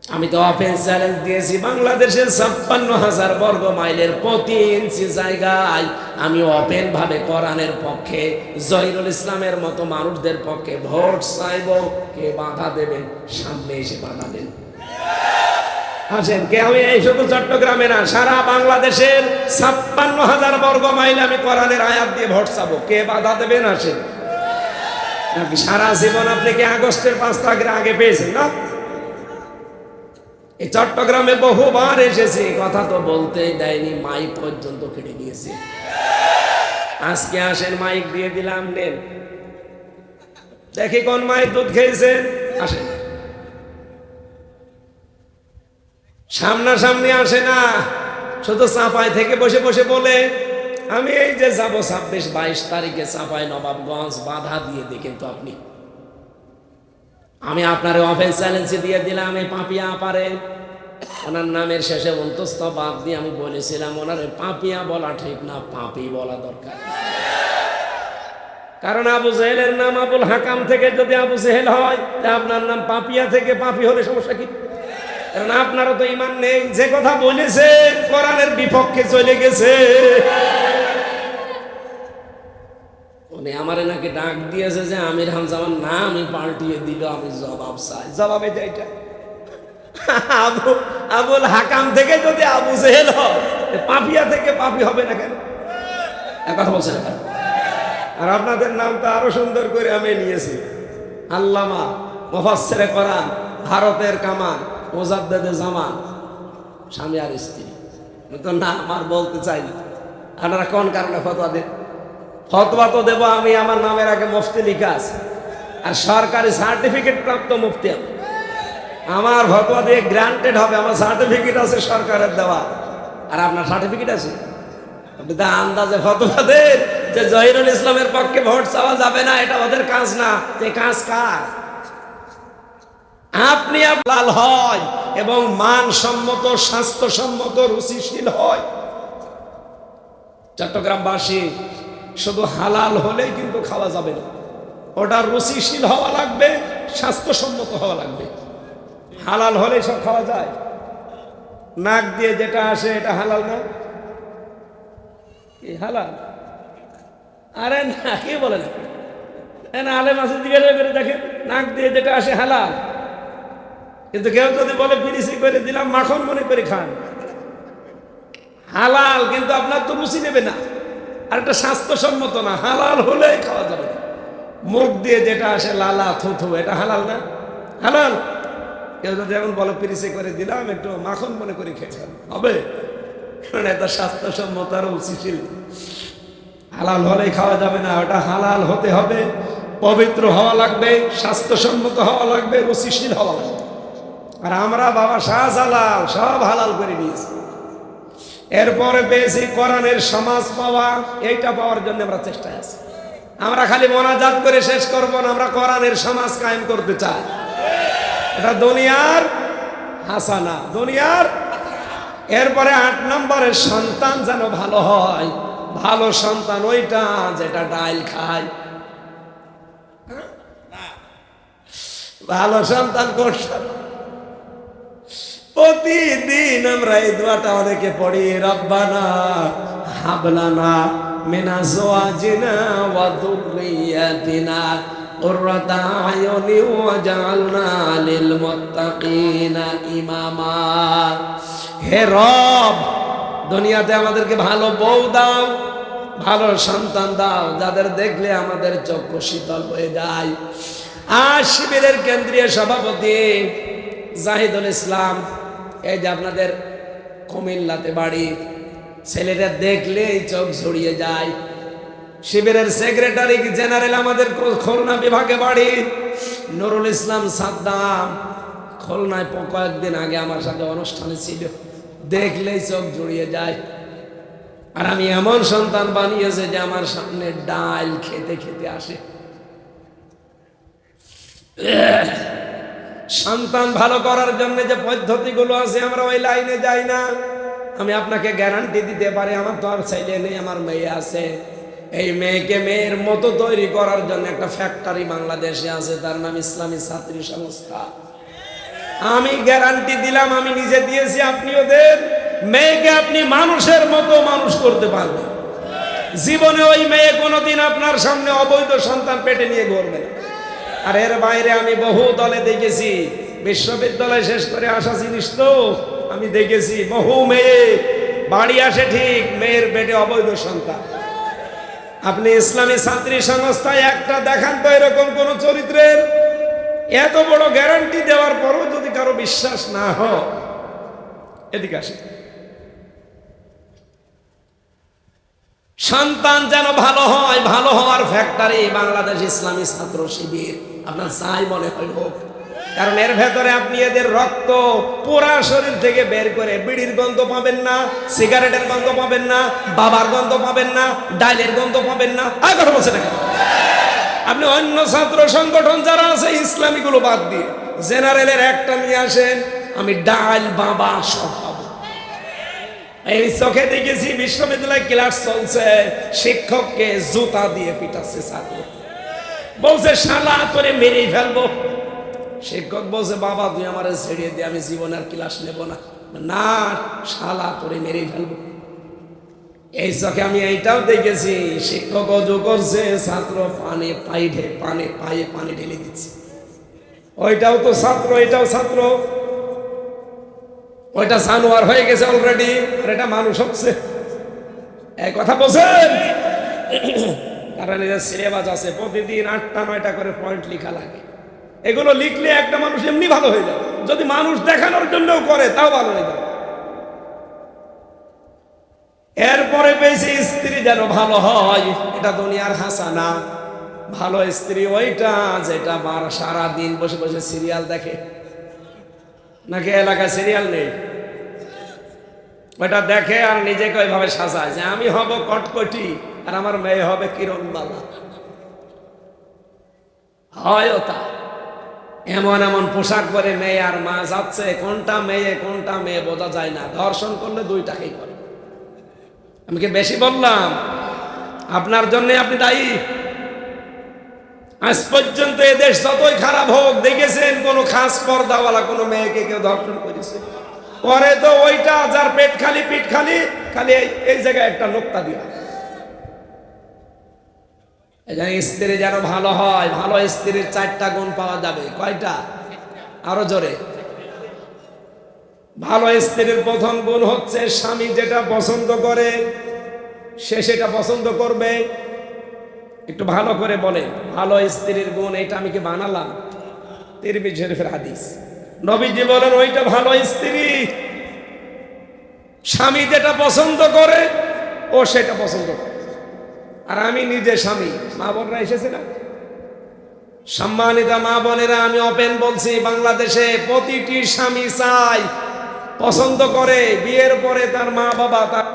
আমি তো ওপেন চ্যালেঞ্জ দিয়েছি, বাংলাদেশের 56,000 বর্গ মাইলের প্রতি ইঞ্চি জায়গায় আমি ওপেন ভাবে কোরআনের পক্ষে, জহিরুল ইসলামের মতো মানুষদের পক্ষে ভোট চাইব। কে বাধা দেবেন? সামনে এসে বাধা দেন। আসেন, কে? আমি এই শুধু চট্টগ্রামে না, সারা বাংলাদেশের 56,000 বর্গ মাইল আমি কোরআনের আয়াত দিয়ে ভোট চাবো। কে বাধা দেবেন? আসেন। নাকি সারা জীবন আপনি কি আগস্টের 5 তারিখের আগে পেয়েছেন না? এই চট্টগ্রামে বহুবার এসেছি, কথা তো বলতেই দেয়নি, মাইক পর্যন্ত কেটে দিয়েছে। আজকে আসেন, মাইক দিয়ে দিলাম, নেন দেখি কোন মাইক দুধ খেয়েছেন। আসেন, সামনাসামনি আসে না, শুধু চাপাই থেকে বসে বসে বলে আমি এই যে যাবো 26-22 তারিখে চাঁপাইনবাবগঞ্জ, বাধা দিয়ে দেখেন তো আপনি। আমি আপনার অফেন্স চ্যালেঞ্জ দিয়ে দিলাম, এই পাপিয়া পারে, ওনার নামের শেষে অন্তস্থ বাদ দিয়ে আমি বলেছিলাম ওনার পাপিয়া বলা ঠিক না, পাপি বলা দরকার। কারণ আবু জেহেলের নাম আবুল হাকাম থেকে যদি আবু জেহেল হয়, আপনার নাম পাপিয়া থেকে পাপি হলে সমস্যা কি? কারণ আপনারও তো ঈমান নেই। যে কথা বলেছে কোরআনের বিপক্ষে চলে গেছে। উনি আমারে নাকি ডাক দিয়েছে যে আমির হামজামান নাম আমি পাল্টিয়ে দিল, আমি জবাব চাই। জবাবে এইটা, আবুল হাকাম থেকে যদি আবু জেহেল হয়, পাপিয়া থেকে পাপি হবে না কেন? কথা বলছে না কেন? আর আপনাদের নামটা আরো সুন্দর করে আমি নিয়েছি, আল্লামা মুফাসসিরে কোরআন, ভারতের কামাল, মুজাদ্দেদে জামান, স্বামী আর স্ত্রী। তো না আমার বলতে চাই না। আপনারা কোন কারণে ফতোয়া দেন? ফতোয়া তো দেবো আমি, আমার নামের আগে মুফতি লেখা আছে, আর সরকারি সার্টিফিকেট প্রাপ্ত মুফতি আমি। আমার ফতোয়া দিয়ে গ্রান্টেড হবে, আমার সার্টিফিকেট আছে সরকারের দেওয়া। আর আপনার সার্টিফিকেট আছে? আপনি তো আন্দাজে ফতোয়া দেন যে জহিরুল ইসলামের পক্ষে ভোট চাওয়া যাবে না, এটা ওদের কাজ না। যে কাজ কার? আপনি লাল হয় এবং মানসম্মত, স্বাস্থ্যসম্মত, রুচিশীল হয়। চট্টগ্রামবাসী শুধু হালাল হলেই কিন্তু খাওয়া যাবে না, ওটা রুচিশীল হওয়া লাগবে, স্বাস্থ্যসম্মত হওয়া লাগবে। হালাল হলেই সব খাওয়া যায়। নাক দিয়ে যেটা আসে এটা হালাল না? এই হালাল আরে না, কি বলেন? আলেম আছে, জিজ্ঞাসা করে দেখেন, নাক দিয়ে যেটা আসে হালাল। কিন্তু কেউ যদি বলে পিরিচি করে দিলাম, মাখন মনে করে খান, হালাল, কিন্তু আপনার তো রুচি নেবে না, আর এটা স্বাস্থ্যসম্মত না। হালাল হলে খাওয়া যাবে না। মুখ দিয়ে যেটা আসে লালা থুথু, এটা হালাল না? হালাল। কেউ যদি এমন বলে পিরিচি করে দিলাম, একটু মাখন মনে করে খেয়ে খান, হবে? কারণ এটা স্বাস্থ্যসম্মত আর রুচিশীল। হালাল হলেই খাওয়া যাবে না, ওটা হালাল হতে হবে, পবিত্র হওয়া লাগবে, স্বাস্থ্যসম্মত হওয়া লাগবে, রুচিশীল হওয়া লাগবে। আর আমরা বাবা শাহজালাল সব হালাল করে দিয়েছি। এরপরে পেয়েছি কোরআনের সমাজ পাওয়া, এইটা পাওয়ার জন্য আমরা চেষ্টায় আছি। আমরা খালি মোনাজাত করে শেষ করব না, আমরা কোরআনের সমাজ কায়েম করতে চাই। এটা দুনিয়ার হাসানা, দুনিয়ার। এরপরে 8 নম্বরের সন্তান যেন ভালো হয়। ভালো সন্তান ওইটা যেটা ডাল খায়। ভালো সন্তান কোনটা? প্রতিদিন আমরা এই দোয়াটা অনেকে পড়ি, রব্বানা হাবলানা মিনা আজওয়াজিনা ওয়া যুররিয়াতিনা কুররাতা আয়ুনি ওয়াজআলনা লিল মুত্তাকিনা ইমামা। হে রব, দুনিয়াতে আমাদেরকে ভালো বউ দাও, ভালো সন্তান দাও, যাদের দেখলে আমাদের চক্ষু শীতল হয়ে যায়। আর শিবিরের কেন্দ্রীয় সভাপতি জাহিদুল ইসলাম, এই যে আপনাদের কুমিল্লাতে বাড়ি, ছেলেটা দেখলেই চোখ জড়িয়ে যায়। শিবিরের সেক্রেটারি জেনারেল আমাদের খুলনা বিভাগে বাড়ি, নুরুল ইসলাম সাদ্দাম, খুলনায় কয়েকদিন আগে আমার সাথে অনুষ্ঠানে ছিল, দেখলেই চোখ জড়িয়ে যায়। আর আমি এমন সন্তান বানিয়েছে যে আমার সামনে ডাল খেতে খেতে আসে। সন্তান ভালো করার জন্য যে পদ্ধতিগুলো আছে, আমরা ওই লাইনে যাই না। আমি আপনাকে গ্যারান্টি দিতে পারি, আমার তো আর ছেলে নেই, আমার মেয়ে আছে। এই মেয়েকে মেয়ের মতো তৈরি করার জন্য একটা ফ্যাক্টরি বাংলাদেশে আছে, তার নাম ইসলামী ছাত্রী সংস্থা। আমি গ্যারান্টি দিলাম, আমি নিজে দিয়েছি, আপনিও দেন। মেয়েকে আপনি মানুষের মতো মানুষ করতে পারবেন। জীবনে ওই মেয়ে কোনোদিন আপনার সামনে অবৈধ সন্তান পেটে নিয়ে ঘুরবে না। আর এর বাইরে আমি বহু দলে দেখেছি, বিশ্ববিদ্যালয় শেষ করে আসা জিনিস তো, আমি দেখেছি বহু মেয়ে বাড়ি আসে, ঠিক মেয়ের পেটে অবৈধ সন্তান। আপনি ইসলামী ছাত্রী সংস্থায় একটা দেখান তো এরকম কোন চরিত্রের। এত বড় গ্যারান্টি দেওয়ার পরও যদি কারো বিশ্বাস না হয়, এদিকে আসে। সন্তান যেন ভালো হয়, ভালো হওয়ার ফ্যাক্টরি বাংলাদেশ ইসলামী ছাত্র শিবির। আপনার চাই মনে হয় হোক, কারণ এর ভেতরে আপনি এদের রক্ত পুরা শরীর থেকে বের করে বিড়ির গন্ধ পাবেন না, সিগারেটের গন্ধ পাবেন না, বাবার গন্ধ পাবেন না, ডাইলের গন্ধ পাবেন না। আর কথা বলছে না, আপনি অন্য ছাত্র সংগঠন যারা আছে ইসলামীগুলো বাদ দিয়ে জেনারেলের একটা নিয়ে আসেন, আমি ডাল বাবা সব পাবো। এই চোখে দেখেছি, বিশ্ববিদ্যালয়ে ক্লাস চলছে, শিক্ষককে জুতা দিয়ে পিটাচ্ছে ছাত্র, বলছে শালা তোরে মেরেই ফেলবো। শিক্ষক বলছে বাবা তুই আমার ছেড়ে দিয়ে, আমি জীবনে আর ক্লাস নেব না। না, শালা তোরে মেরেই ফেলবো। এই চোখে আমি এইটাও দেখেছি, শিক্ষক অজু করছে, ছাত্র পায়ে পানি ঢেলে দিচ্ছে। ওইটাও তো ছাত্র, এটাও ছাত্র। ওইটা জানোয়ার হয়ে গেছে অলরেডি, আর এটা মানুষ হচ্ছে। এই কথা বলছেন? কারণ এই যে সিলেবাস আছে, প্রতিদিন 8টা 9টা করে পয়েন্ট লেখা লাগে। এগুলো লিখলে একটা মানুষ এমনি ভালো হয়ে যাবে, যদি মানুষ দেখানোর জন্যও করে তাও ভালো হয়ে যাবে। এরপরে পেয়েছি স্ত্রী যেন ভালো হয়, এটা দুনিয়ার হাসানা। ভালো স্ত্রী ওইটা যেটা সারা দিন বসে বসে সিরিয়াল দেখে, নাকি এলাকায় সিরিয়াল নেই? ওইটা দেখে আর নিজেকে ওইভাবে সাজায় যে আমি হব কটকটি আর আমার মেয়ে হবে কিরণবালা। হয় তা এমন এমন পোশাক পরে মেয়ে আর মা যাচ্ছে, কোনটা মেয়ে বোঝা যায় না। ধর্ষণ করলে দুইটাকেই করে। আমি কি বেশি বললাম? আপনার জন্য আপনি দায়ী। আজ পর্যন্ত এদেশ যতই খারাপ হোক, দেখেছেন কোন খাস পর্দাওয়ালা কোন মেয়েকে কেউ ধর্ষণ করেছে? পরে তো ওইটা যার পেট খালি পিঠ খালি, খালি এই জায়গায় একটা নোক্তা দিয়া। এখানে স্ত্রী যেন ভালো হয়, ভালো স্ত্রীর 4টা গুণ পাওয়া যাবে। কয়টা? আরো জোরে। ভালো স্ত্রীর প্রথম গুণ হচ্ছে স্বামী যেটা পছন্দ করে সে সেটা পছন্দ করবে। একটু ভালো করে বলে, ভালো স্ত্রীর গুণ এটা আমি কি বানালাম? তিরমিজি শরীফের হাদিস। নবীজি বলেন ওইটা ভালো স্ত্রী, স্বামী যেটা পছন্দ করে ও সেটা পছন্দ করে। আর আমি নিজে স্বামী, মা বোনরা এসেছে না? সম্মানিতা মা বোনেরা, আমি ওপেন বলছি, বাংলাদেশে প্রতিটি স্বামী চাই, পছন্দ করে বিয়ের পরে তার মা বাবা তার